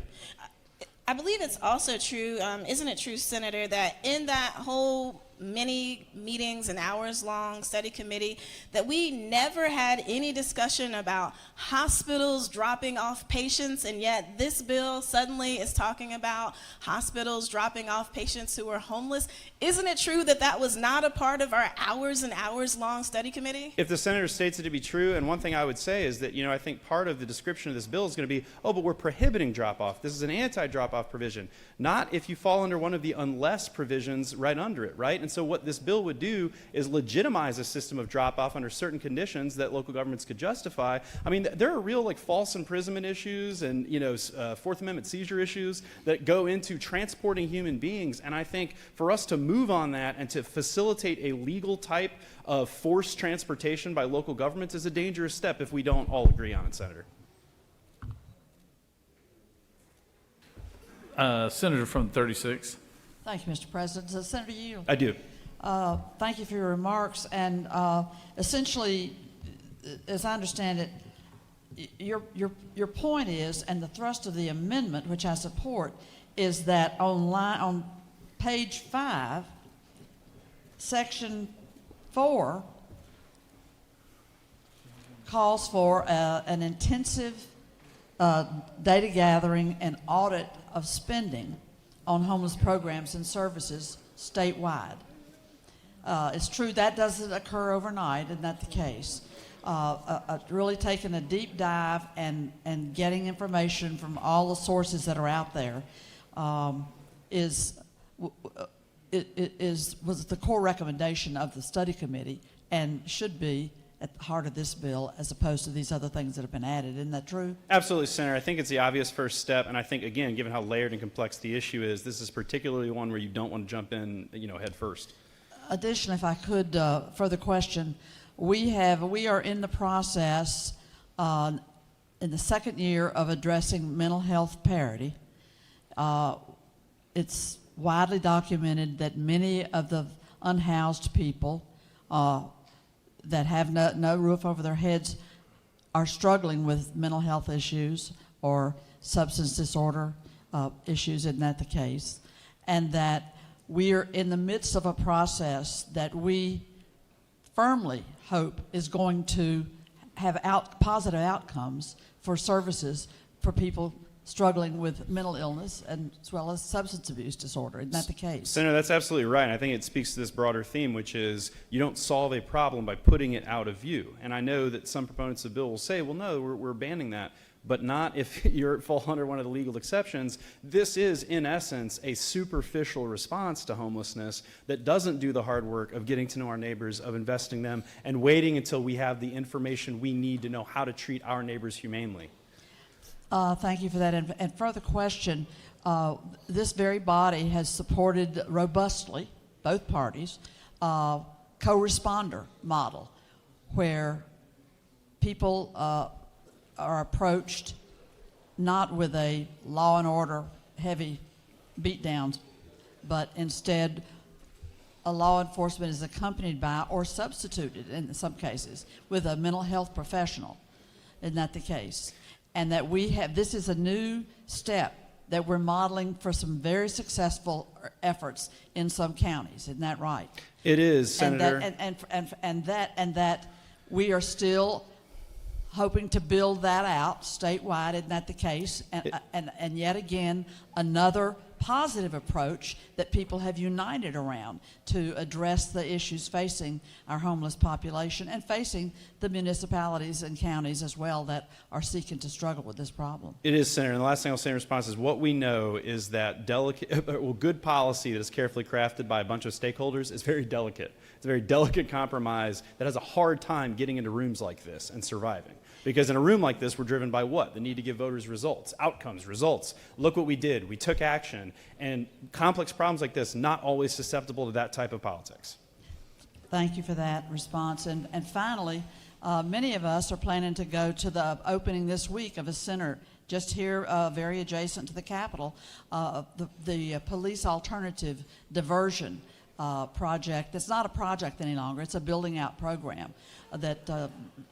I believe it's also true, isn't it true, Senator, that in that whole many meetings and hours-long study committee, that we never had any discussion about hospitals dropping off patients, and yet this bill suddenly is talking about hospitals dropping off patients who are homeless? Isn't it true that that was not a part of our hours and hours-long study committee? If the senator states it to be true, and one thing I would say is that, I think part of the description of this bill is going to be, but we're prohibiting drop-off. This is an anti-drop-off provision, not if you fall under one of the unless provisions right under it, right? And so what this bill would do is legitimize a system of drop-off under certain conditions that local governments could justify. I mean, there are real false imprisonment issues and Fourth Amendment seizure issues that go into transporting human beings. And I think for us to move on that and to facilitate a legal type of forced transportation by local governments is a dangerous step if we don't all agree on it, Senator. Senator from 36. Thank you, Mr. President. So, Senator Yield. I do. Thank you for your remarks. And essentially, as I understand it, your point is, and the thrust of the amendment, which I support, is that on page 5, section 4 calls for an intensive data gathering and audit of spending on homeless programs and services statewide. It's true that doesn't occur overnight, isn't that the case? Really taking a deep dive and getting information from all the sources that are out there was the core recommendation of the study committee and should be at the heart of this bill as opposed to these other things that have been added. Isn't that true? Absolutely, Senator. I think it's the obvious first step, and I think, again, given how layered and complex the issue is, this is particularly one where you don't want to jump in, head first. Additionally, if I could further question, we are in the process in the second year of addressing mental health parity. It's widely documented that many of the unhoused people that have no roof over their heads are struggling with mental health issues or substance disorder issues. Isn't that the case? And that we are in the midst of a process that we firmly hope is going to have positive outcomes for services for people struggling with mental illness and as well as substance abuse disorder. Isn't that the case? Senator, that's absolutely right. And I think it speaks to this broader theme, which is you don't solve a problem by putting it out of view. And I know that some proponents of the bill will say, well, no, we're banning that. But not if you fall under one of the legal exceptions. This is, in essence, a superficial response to homelessness that doesn't do the hard work of getting to know our neighbors, of investing them, and waiting until we have the information we need to know how to treat our neighbors humanely. Thank you for that. And further question, this very body has supported robustly, both parties, co-responder model, where people are approached not with a law and order heavy beatdowns, but instead a law enforcement is accompanied by or substituted in some cases with a mental health professional. Isn't that the case? And that this is a new step that we're modeling for some very successful efforts in some counties. Isn't that right? It is, Senator. And that we are still hoping to build that out statewide. Isn't that the case? And yet again, another positive approach that people have united around to address the issues facing our homeless population and facing the municipalities and counties as well that are seeking to struggle with this problem. It is, Senator. And the last thing I'll say in response is what we know is that good policy that is carefully crafted by a bunch of stakeholders is very delicate. It's a very delicate compromise that has a hard time getting into rooms like this and surviving. Because in a room like this, we're driven by what? The need to give voters results, outcomes, results. Look what we did. We took action. And complex problems like this, not always susceptible to that type of politics. Thank you for that response. And finally, many of us are planning to go to the opening this week of a center just here very adjacent to the Capitol, the Police Alternative Diversion project. It's not a project any longer. It's a building out program that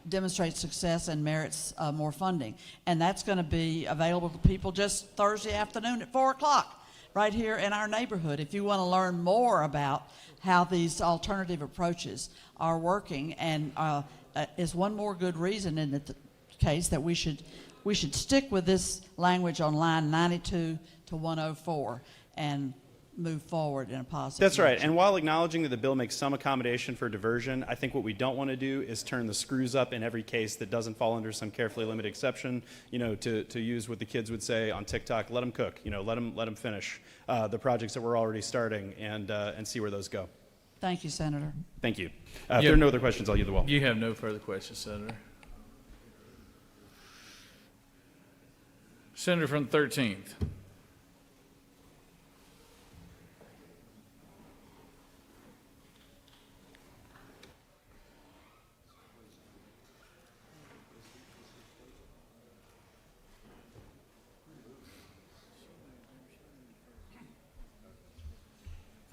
demonstrates success and merits more funding. And that's going to be available to people just Thursday afternoon at 4 o'clock right here in our neighborhood. If you want to learn more about how these alternative approaches are working, and is one more good reason in the case that we should stick with this language on line 92 to 104 and move forward in a positive That's right. direction. And while acknowledging that the bill makes some accommodation for diversion, I think what we don't want to do is turn the screws up in every case that doesn't fall under some carefully limited exception, to use what the kids would say on TikTok, let them cook, let them finish the projects that we're already starting and see where those go. Thank you, Senator. Thank you. If there are no other questions, I'll yield the wall. You have no further questions, Senator. Senator from the 13th.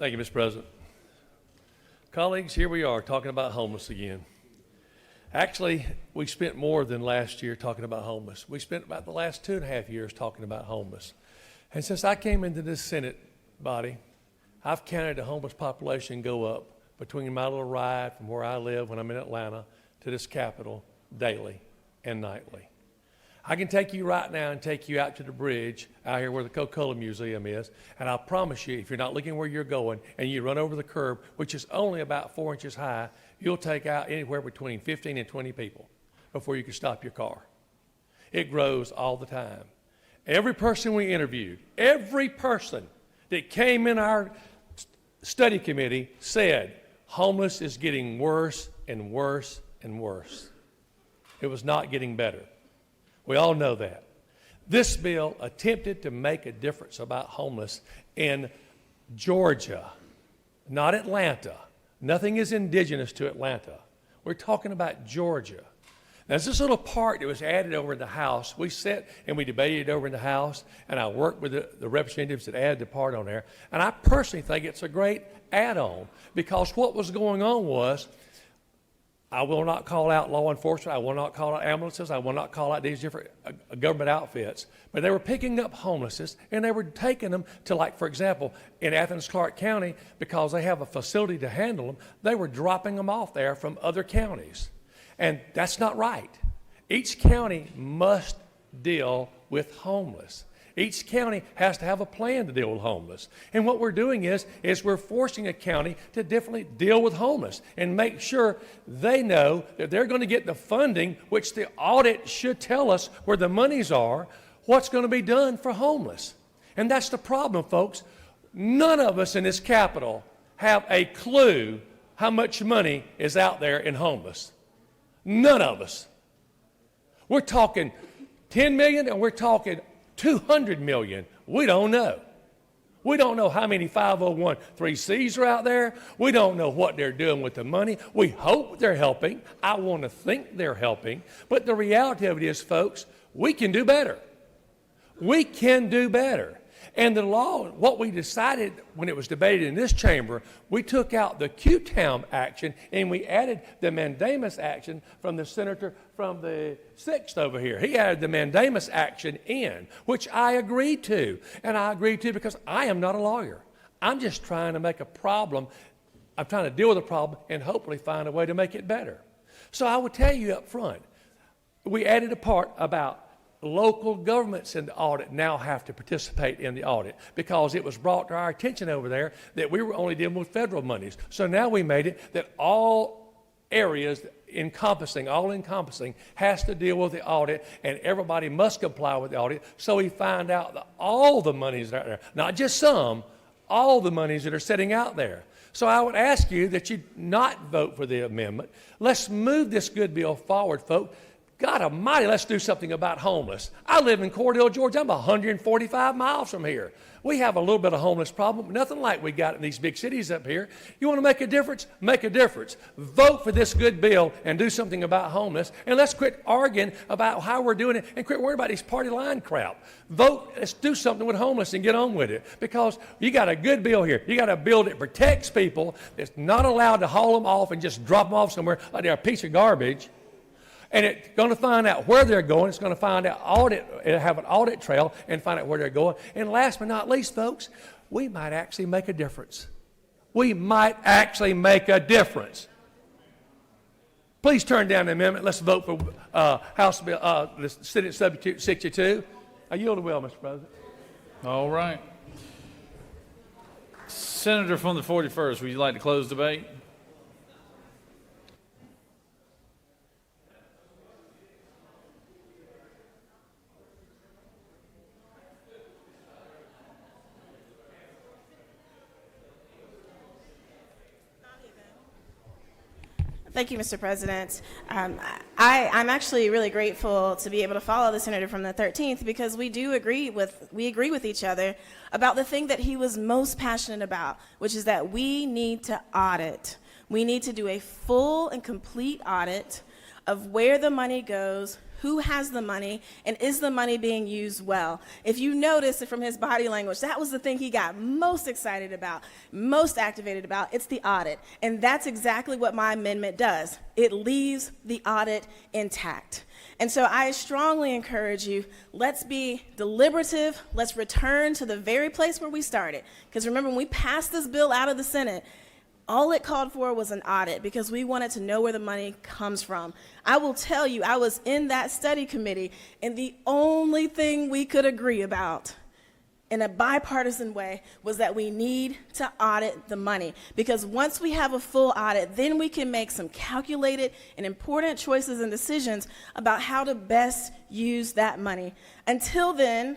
Thank you, Mr. President. Colleagues, here we are talking about homeless again. Actually, we spent more than last year talking about homeless. We spent about the last 2.5 years talking about homeless. And since I came into this Senate body, I've counted the homeless population go up between my little ride from where I live when I'm in Atlanta to this Capitol daily and nightly. I can take you right now and take you out to the bridge out here where the Coca-Cola Museum is, and I'll promise you, if you're not looking where you're going and you run over the curb, which is only about 4 inches high, you'll take out anywhere between 15 and 20 people before you can stop your car. It grows all the time. Every person we interviewed, every person that came in our study committee said homeless is getting worse and worse and worse. It was not getting better. We all know that. This bill attempted to make a difference about homeless in Georgia, not Atlanta. Nothing is indigenous to Atlanta. We're talking about Georgia. Now, there's this little part that was added over in the House. We sat and we debated it over in the House, and I worked with the representatives that added the part on there. And I personally think it's a great add-on, because what was going on was, I will not call out law enforcement. I will not call out ambulances. I will not call out these different government outfits. But they were picking up homeless, and they were taking them to, like, for example, in Athens-Clarke County, because they have a facility to handle them, they were dropping them off there from other counties. And that's not right. Each county must deal with homeless. Each county has to have a plan to deal with homeless. And what we're doing is we're forcing a county to definitely deal with homeless and make sure they know that they're going to get the funding, which the audit should tell us where the monies are, what's going to be done for homeless. And that's the problem, folks. None of us in this Capitol have a clue how much money is out there in homeless. None of us. We're talking 10 million and we're talking 200 million. We don't know. We don't know how many 501(c)(3)s are out there. We don't know what they're doing with the money. We hope they're helping. I want to think they're helping. But the reality of it is, folks, we can do better. We can do better. And the law, what we decided when it was debated in this chamber, we took out the Q-Town action and we added the mandamus action from the senator from the 6th over here. He added the mandamus action in, which I agreed to. And I agreed to because I am not a lawyer. I'm just trying to make a problem. I'm trying to deal with a problem and hopefully find a way to make it better. So I will tell you up front, we added a part about local governments in the audit now have to participate in the audit because it was brought to our attention over there that we were only dealing with federal monies. So now we made it that all areas all encompassing has to deal with the audit, and everybody must comply with the audit. So we find out that all the monies that are out there, not just some, all the monies that are sitting out there. So I would ask you that you not vote for the amendment. Let's move this good bill forward, folks. God almighty, let's do something about homeless. I live in Cordell, Georgia. I'm 145 miles from here. We have a little bit of homeless problem, but nothing like we got in these big cities up here. You want to make a difference? Make a difference. Vote for this good bill and do something about homeless. And let's quit arguing about how we're doing it and quit worrying about these party line crap. Vote, let's do something with homeless and get on with it. Because you got a good bill here. You got a bill that protects people that's not allowed to haul them off and just drop them off somewhere like they're a piece of garbage. And it's going to find out where they're going. It's going to find out have an audit trail and find out where they're going. And last but not least, folks, we might actually make a difference. We might actually make a difference. Please turn down the amendment. Let's vote for House Bill, the Senate Substitute 62. I yield the will, Mr. President. All right. Senator from the 41st, would you like to close debate? Thank you, Mr. President. I'm actually really grateful to be able to follow the senator from the 13th because we agree with each other about the thing that he was most passionate about, which is that we need to audit. We need to do a full and complete audit of where the money goes, who has the money, and is the money being used well? If you notice from his body language, that was the thing he got most excited about, most activated about. It's the audit. And that's exactly what my amendment does. It leaves the audit intact. And so I strongly encourage you, let's be deliberative. Let's return to the very place where we started. Because remember, when we passed this bill out of the Senate, all it called for was an audit because we wanted to know where the money comes from. I will tell you, I was in that study committee, and the only thing we could agree about in a bipartisan way was that we need to audit the money. Because once we have a full audit, then we can make some calculated and important choices and decisions about how to best use that money. Until then,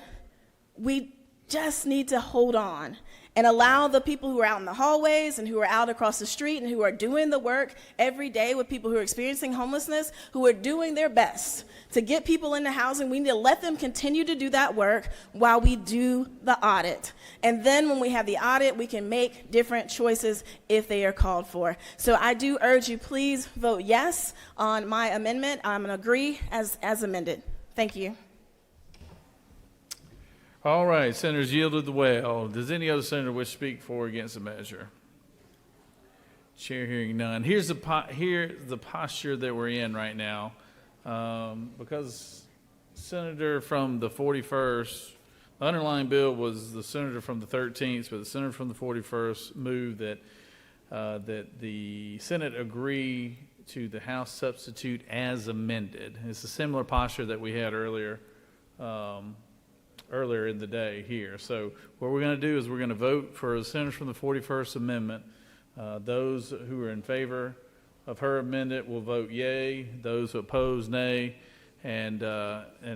we just need to hold on and allow the people who are out in the hallways and who are out across the street and who are doing the work every day with people who are experiencing homelessness, who are doing their best to get people into housing. We need to let them continue to do that work while we do the audit. And then when we have the audit, we can make different choices if they are called for. So I do urge you, please vote yes on my amendment. I'm going to agree as amended. Thank you. All right, senators yielded the well. Does any other senator wish to speak for or against the measure? Chair hearing none. Here's the posture that we're in right now. Because senator from the 41st, the underlying bill was the senator from the 13th, but the senator from the 41st moved that the Senate agree to the House substitute as amended. It's a similar posture that we had earlier in the day here. So what we're going to do is we're going to vote for the senators from the 41st Amendment. Those who are in favor of her amendment will vote yea. Those who oppose, nay. And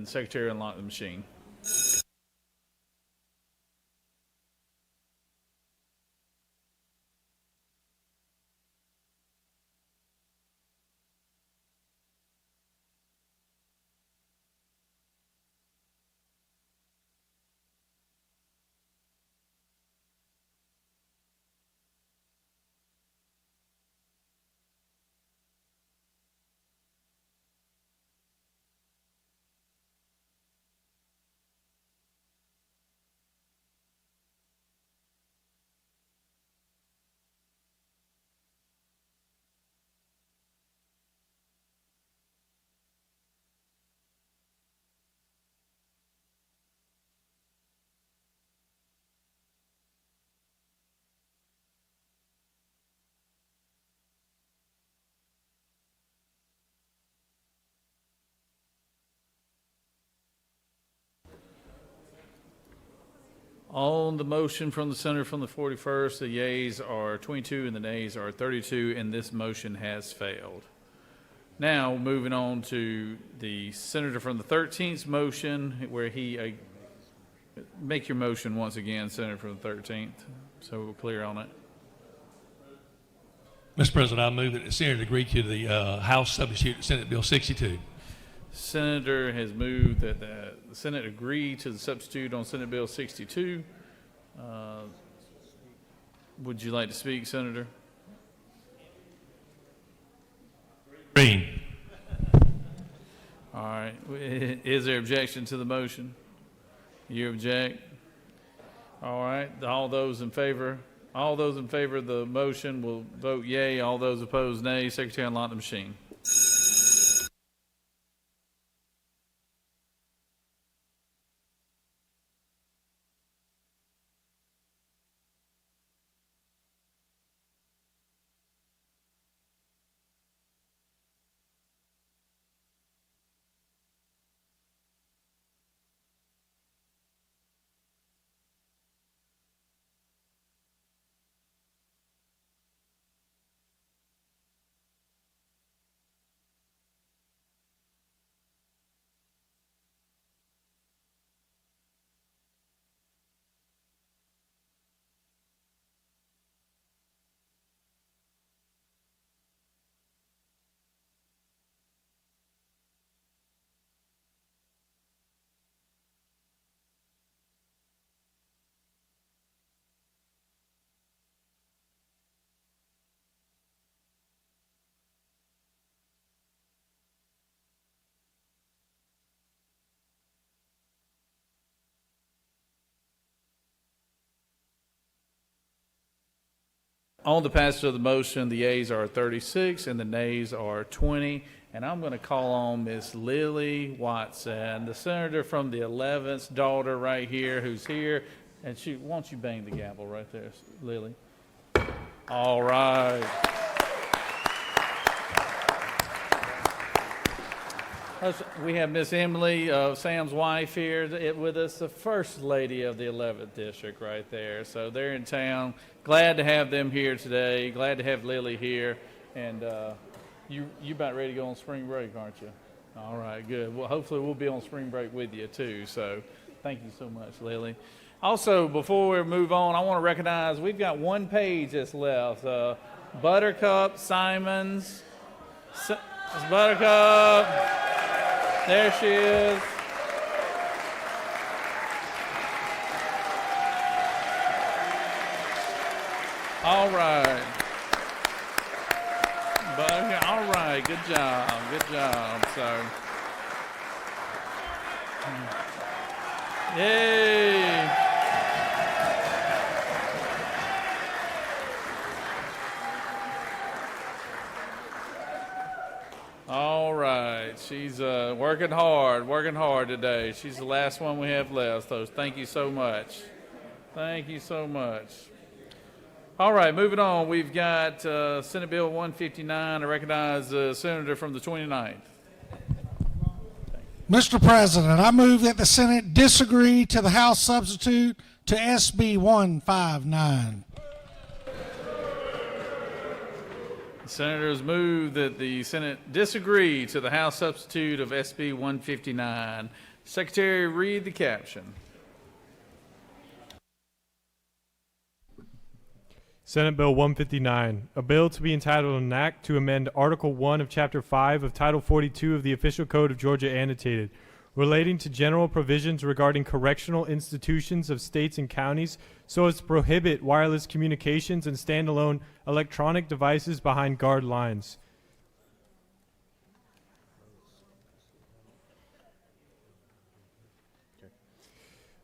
Secretary, unlock the machine. On the motion from the senator from the 41st, the yeas are 22 and the nays are 32, and this motion has failed. Now, moving on to the senator from the 13th motion, where he, make your motion once again, senator from the 13th, so we're clear on it. Mr. President, I move that the Senate agree to the House substitute to Senate Bill 62. Senator has moved that the Senate agree to the substitute on Senate Bill 62. Would you like to speak, Senator? Green. All right. Is there objection to the motion? You object? All right. All those in favor of the motion will vote yea. All those opposed, nay. Secretary, unlock the machine. On the passage of the motion, the yeas are 36 and the nays are 20. And I'm going to call on Miss Lily Watson, the senator from the 11th, daughter right here, who's here. And won't you bang the gavel right there, Lily? All right. We have Miss Emily, Sam's wife, here with us, the first lady of the 11th district right there. So they're in town. Glad to have them here today. Glad to have Lily here. And you about ready to go on spring break, aren't you? All right, good. Well, hopefully we'll be on spring break with you too. So thank you so much, Lily. Also, before we move on, I want to recognize we've got one page that's left. Buttercup Simons. It's Buttercup. There she is. All right. All right. Good job. Good job. So, yay. All right. She's working hard today. She's the last one we have left, so thank you so much. Thank you so much. All right, moving on. We've got Senate Bill 159. I recognize the senator from the 29th. Mr. President, I move that the Senate disagree to the House substitute to SB 159. The senators move that the Senate disagree to the House substitute of SB 159. Secretary, read the caption. Senate Bill 159, a bill to be entitled an act to amend Article 1 of Chapter 5 of Title 42 of the Official Code of Georgia annotated, relating to general provisions regarding correctional institutions of states and counties so as to prohibit wireless communications and standalone electronic devices behind guard lines.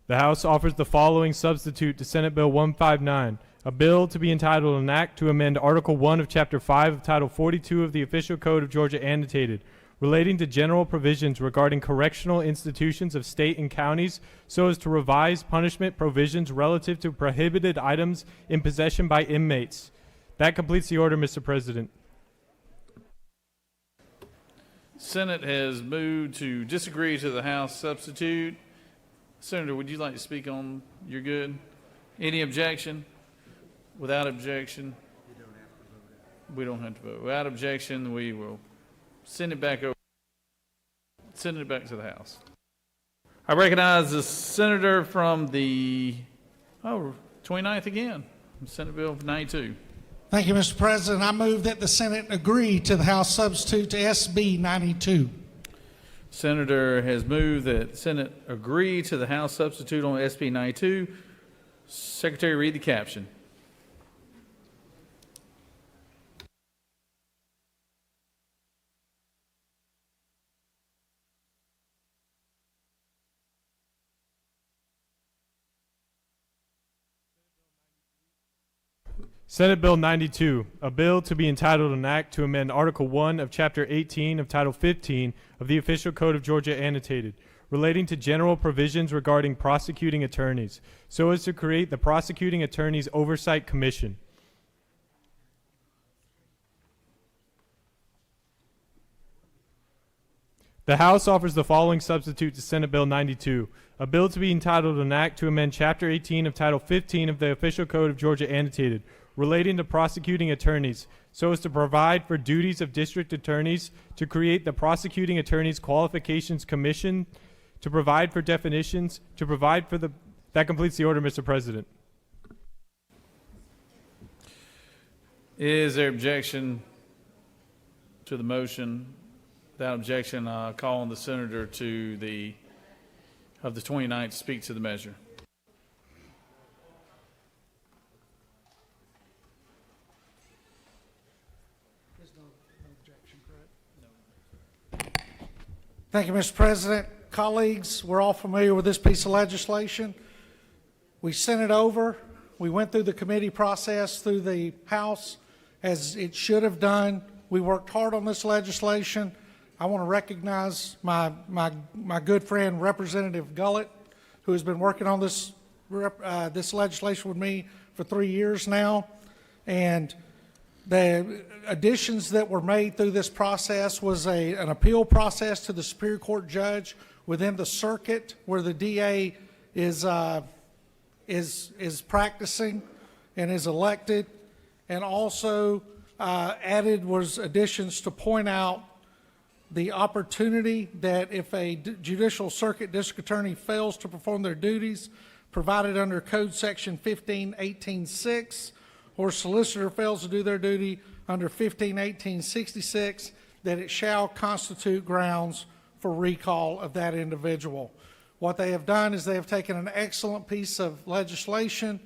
The House offers the following substitute to Senate Bill 159, a bill to be entitled an act to amend Article 1 of Chapter 5 of Title 42 of the Official Code of Georgia annotated, relating to general provisions regarding correctional institutions of state and counties so as to revise punishment provisions relative to prohibited items in possession by inmates. That completes the order, Mr. President. Senate has moved to disagree to the House substitute. Senator, would you like to speak on, you're good? Any objection? Without objection? We don't have to vote. Without objection, we will send it back over, send it back to the House. I recognize the senator from the, 29th again, Senate Bill 92. Thank you, Mr. President. I move that the Senate agree to the House substitute to SB 92. Senator has moved that Senate agree to the House substitute on SB 92. Secretary, read the caption. Senate Bill 92, a bill to be entitled an act to amend Article 1 of Chapter 18 of Title 15 of the Official Code of Georgia annotated, relating to general provisions regarding prosecuting attorneys, so as to create the Prosecuting Attorneys Oversight Commission. The House offers the following substitute to Senate Bill 92, a bill to be entitled an act to amend Chapter 18 of Title 15 of the Official Code of Georgia annotated, relating to prosecuting attorneys, so as to provide for duties of district attorneys, to create the Prosecuting Attorneys Qualifications Commission, to provide for definitions, to provide for the... That completes the order, Mr. President. Is there objection to the motion? Without objection, call on the senator of the 29th to speak to the measure. Thank you, Mr. President. Colleagues, we're all familiar with this piece of legislation. We sent it over. We went through the committee process through the House as it should have done. We worked hard on this legislation. I want to recognize my good friend, Representative Gullett, who has been working on this legislation with me for 3 years now. And the additions that were made through this process was an appeal process to the Superior Court judge within the circuit where the DA is practicing and is elected, and also added was additions to point out the opportunity that if a judicial circuit district attorney fails to perform their duties provided under Code Section 1518.6, or solicitor fails to do their duty under 1518.66, that it shall constitute grounds for recall of that individual. What they have done is they have taken an excellent piece of legislation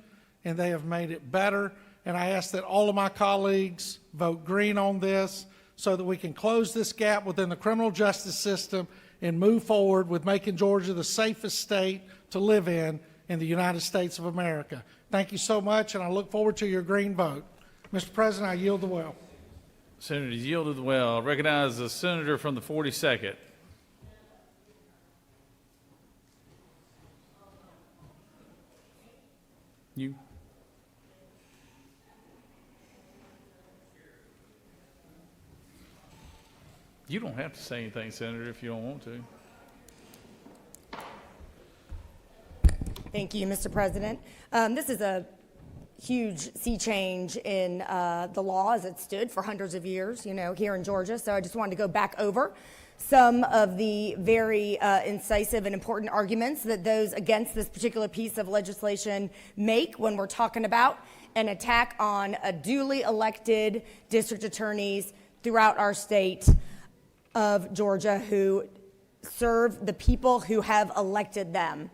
and they have made it better. And I ask that all of my colleagues vote green on this so that we can close this gap within the criminal justice system and move forward with making Georgia the safest state to live in the United States of America. Thank you so much, and I look forward to your green vote. Mr. President, I yield the well. Senator yielded the well. I recognize the senator from the 42nd. You. You don't have to say anything, Senator, if you don't want to. Thank you, Mr. President. This is a huge sea change in the law as it stood for hundreds of years, here in Georgia. So I just wanted to go back over some of the very incisive and important arguments that those against this particular piece of legislation make when we're talking about an attack on duly elected district attorneys throughout our state of Georgia who serve the people who have elected them.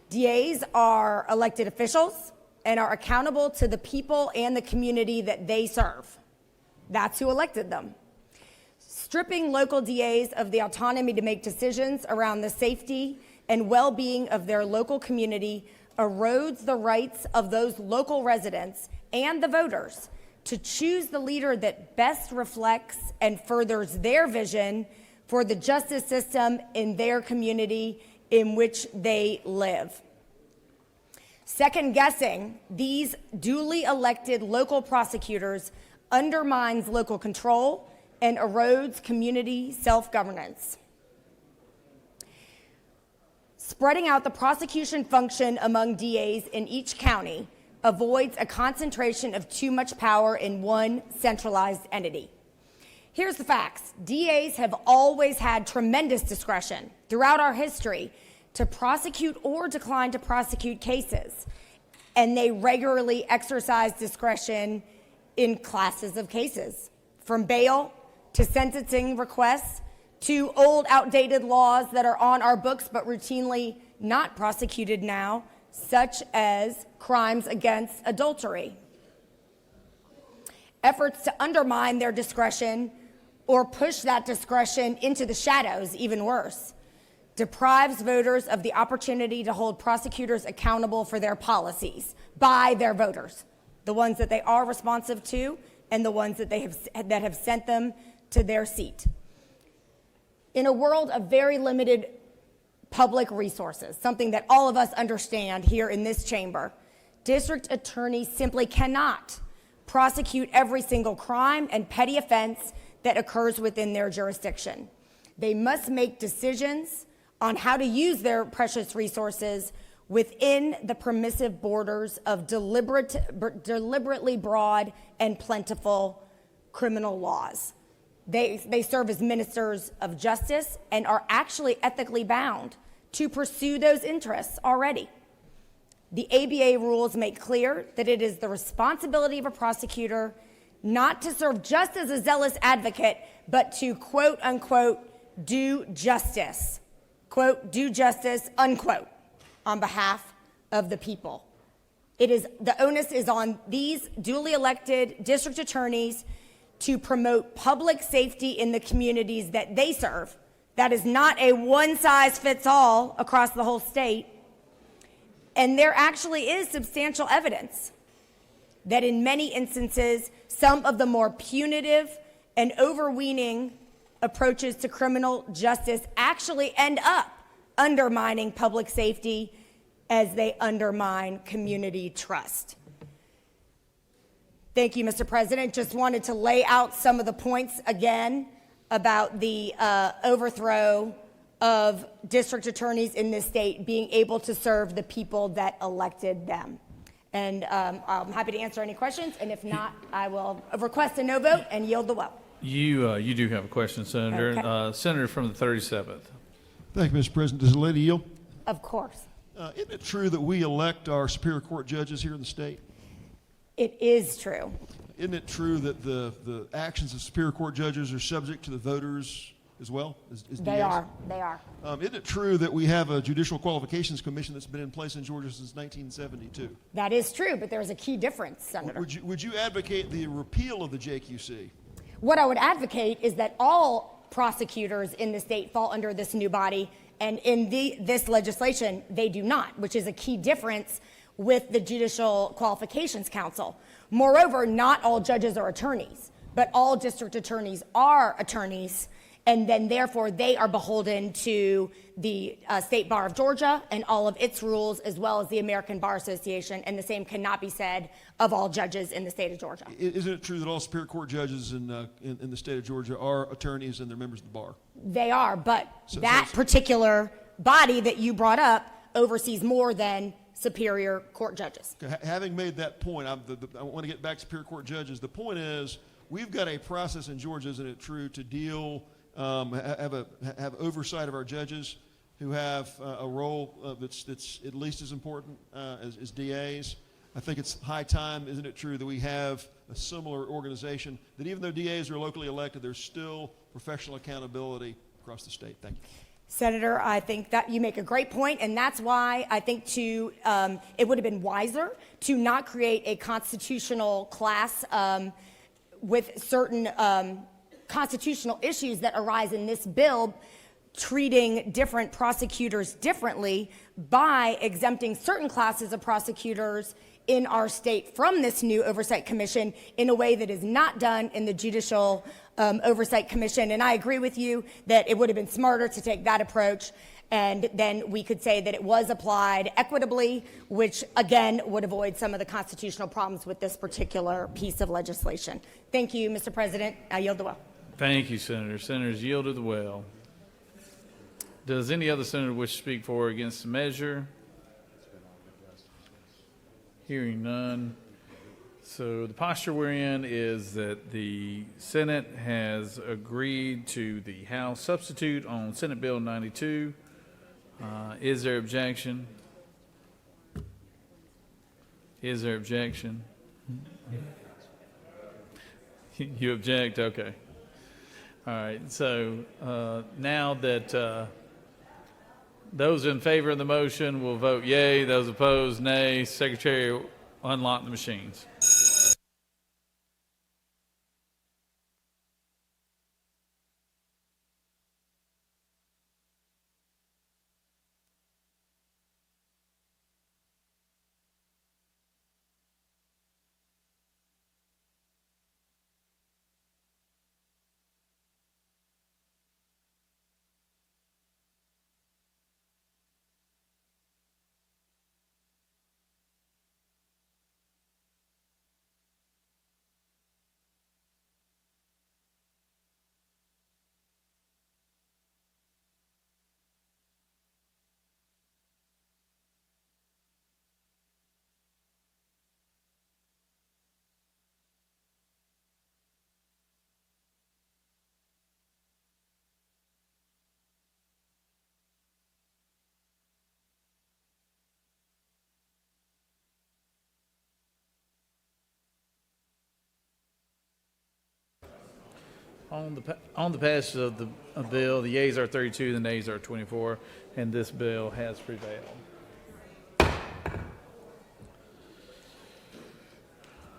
DAs are elected officials and are accountable to the people and the community that they serve. That's who elected them. Stripping local DAs of the autonomy to make decisions around the safety and well-being of their local community erodes the rights of those local residents and the voters to choose the leader that best reflects and furthers their vision for the justice system in their community in which they live. Second guessing these duly elected local prosecutors undermines local control and erodes community self-governance. spreading out the prosecution function among DAs in each county avoids a concentration of too much power in one centralized entity. Here's the facts. DAs have always had tremendous discretion throughout our history to prosecute or decline to prosecute cases, and they regularly exercise discretion in classes of cases, from bail to sentencing requests to old, outdated laws that are on our books but routinely not prosecuted now, such as crimes against adultery. Efforts to undermine their discretion or push that discretion into the shadows, even worse, deprives voters of the opportunity to hold prosecutors accountable for their policies by their voters, the ones that they are responsive to and the ones that have sent them to their seat. In a world of very limited public resources, something that all of us understand here in this chamber, district attorneys simply cannot prosecute every single crime and petty offense that occurs within their jurisdiction. They must make decisions on how to use their precious resources within the permissive borders of deliberately broad and plentiful criminal laws. They serve as ministers of justice and are actually ethically bound to pursue those interests already. The ABA rules make clear that it is the responsibility of a prosecutor not to serve just as a zealous advocate, but to quote unquote do justice, quote, do justice, unquote, on behalf of the people. The onus is on these duly elected district attorneys to promote public safety in the communities that they serve. That is not a one-size-fits-all across the whole state. And there actually is substantial evidence that in many instances, some of the more punitive and overweening approaches to criminal justice actually end up undermining public safety as they undermine community trust. Thank you, Mr. President. Just wanted to lay out some of the points again about the overthrow of district attorneys in this state being able to serve the people that elected them. And I'm happy to answer any questions, and if not, I will request a no vote and yield the well. You do have a question, Senator. Okay. Senator from the 37th. Thank you, Mr. President. Does the lady yield? Of course. Isn't it true that we elect our Superior Court judges here in the state? It is true. Isn't it true that the actions of Superior Court judges are subject to the voters as well? As They DAs? are. They are. Isn't it true that we have a Judicial Qualifications Commission that's been in place in Georgia since 1972? That is true, but there's a key difference, Senator. Would you advocate the repeal of the JQC? What I would advocate is that all prosecutors in the state fall under this new body, and in this legislation, they do not, which is a key difference with the Judicial Qualifications Council. Moreover, not all judges are attorneys, but all district attorneys are attorneys, and then therefore they are beholden to the State Bar of Georgia and all of its rules, as well as the American Bar Association, and the same cannot be said of all judges in the state of Georgia. Isn't it true that all Superior Court judges in the state of Georgia are attorneys and they're members of the bar? They are, but that particular body that you brought up oversees more than Superior Court judges. Having made that point, I want to get back to Superior Court judges. The point is, we've got a process in Georgia, isn't it true, to deal, have oversight of our judges who have a role that's at least as important as DAs. I think it's high time, isn't it true, that we have a similar organization, that even though DAs are locally elected, there's still professional accountability across the state. Thank you. Senator, I think that you make a great point, and that's why I think it would have been wiser to not create a constitutional class with certain constitutional issues that arise in this bill, treating different prosecutors differently by exempting certain classes of prosecutors in our state from this new oversight commission in a way that is not done in the Judicial Oversight Commission. And I agree with you that it would have been smarter to take that approach, and then we could say that it was applied equitably, which again would avoid some of the constitutional problems with this particular piece of legislation. Thank you, Mr. President. I yield the well. Thank you, Senator. Senators yield to the well. Does any other senator wish to speak for or against the measure? Hearing none. So the posture we're in is that the Senate has agreed to the House substitute on Senate Bill 92. Is there objection? Is there objection? You object? Okay. All right. So now that those in favor of the motion will vote yea. Those opposed, nay. Secretary will unlock the machines. On the passage of the bill, the yeas are 32, the nays are 24, and this bill has prevailed.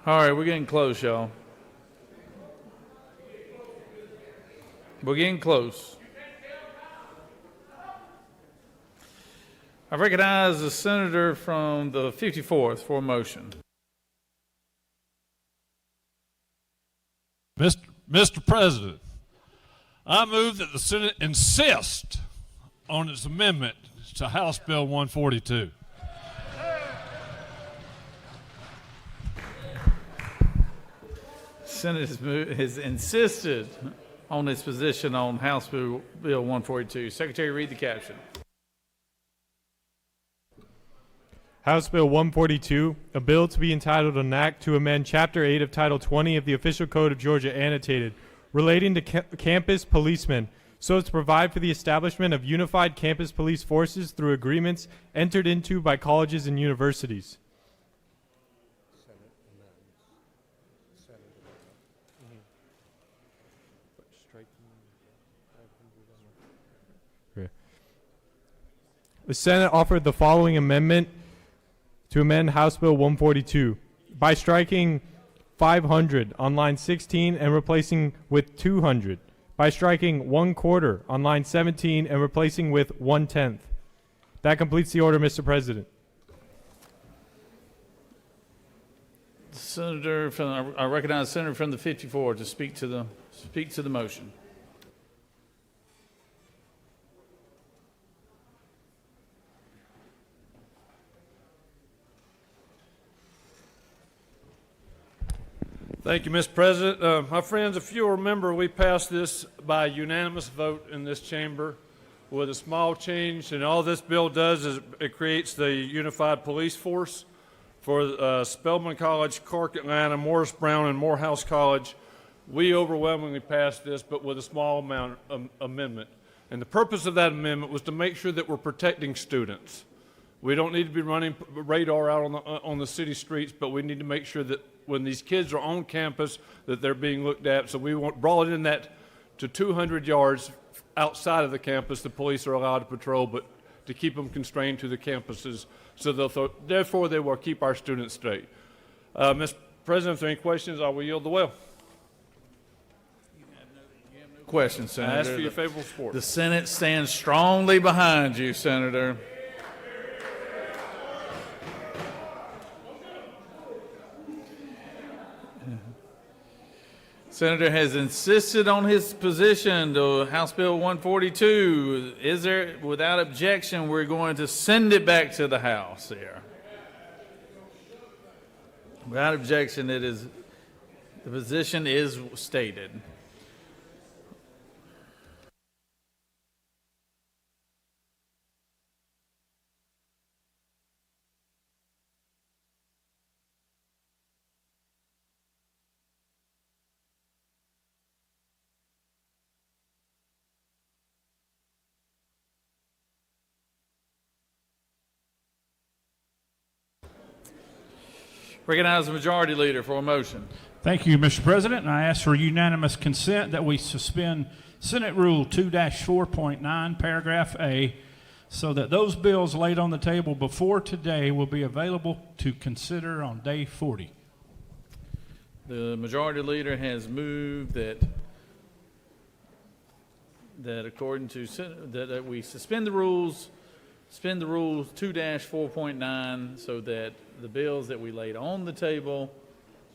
All right, we're getting close, y'all. We're getting close. I recognize the senator from the 54th for a motion. Mr. President, I move that the Senate insist on its amendment to House Bill 142. Senate has insisted on its position on House Bill 142. Secretary, read the caption. House Bill 142, a bill to be entitled an act to amend Chapter 8 of Title 20 of the Official Code of Georgia annotated, relating to campus policemen, so as to provide for the establishment of unified campus police forces through agreements entered into by colleges and universities. The Senate offered the following amendment to amend House Bill 142 by striking 500 on line 16 and replacing with 200, by striking 1/4 on line 17 and replacing with 1/10. That completes the order, Mr. President. I recognize the senator from the 54 to speak to the motion. Thank you, Mr. President. My friends, if you'll remember, we passed this by unanimous vote in this chamber with a small change, and all this bill does is it creates the unified police force for Spelman College, Clark Atlanta, Morris Brown, and Morehouse College. We overwhelmingly passed this, but with a small amount of amendment. And the purpose of that amendment was to make sure that we're protecting students. We don't need to be running radar out on the city streets, but we need to make sure that when these kids are on campus that they're being looked at. So we brought it in that to 200 yards outside of the campus, the police are allowed to patrol, but to keep them constrained to the campuses. So therefore, they will keep our students straight. Mr. President, if there are any questions, I will yield the well. Questions, Senator. I ask for your favorable support. The Senate stands strongly behind you, Senator. Senator has insisted on his position to House Bill 142. Is there, without objection, we're going to send it back to the House here. Without objection, the position is stated. Recognize the Majority Leader for a motion. Thank you, Mr. President, and I ask for unanimous consent that we suspend Senate Rule 2-4.9, Paragraph A, so that those bills laid on the table before today will be available to consider on day 40. The Majority Leader has moved that according to that we suspend the rules 2-4.9 so that the bills that we laid on the table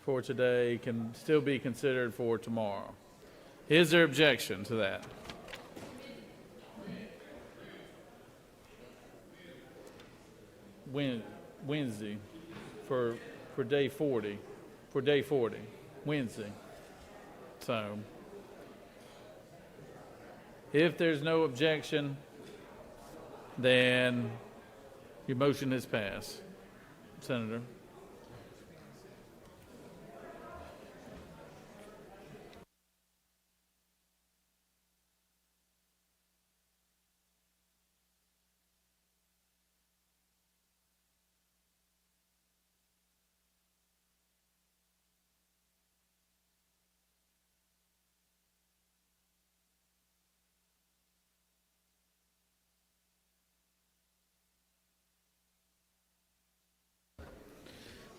for today can still be considered for tomorrow. Is there objection to that? Wednesday for day 40. For day 40, Wednesday. So, if there's no objection, then your motion is passed, Senator.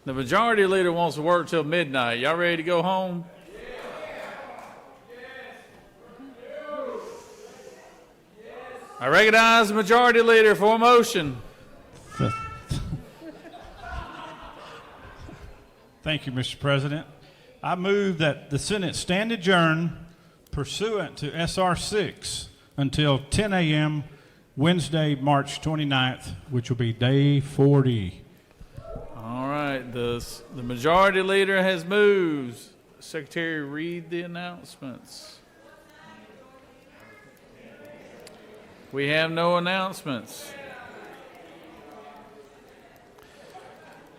The Majority Leader wants to work till midnight. Y'all ready to go home? I recognize the Majority Leader for a motion. Thank you, Mr. President. I move that the Senate stand adjourned pursuant to SR 6 until 10 a.m. Wednesday, March 29th, which will be day 40. All right, the Majority Leader has moved. Secretary, read the announcements. We have no announcements.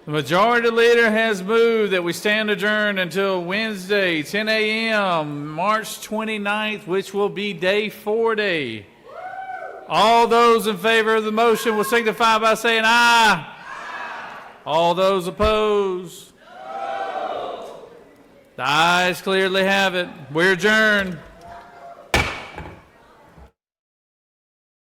The Majority Leader has moved that we stand adjourned until Wednesday, 10 a.m., March 29th, which will be day 40. All those in favor of the motion will signify by saying aye. All those opposed? No. The ayes clearly have it. We're adjourned.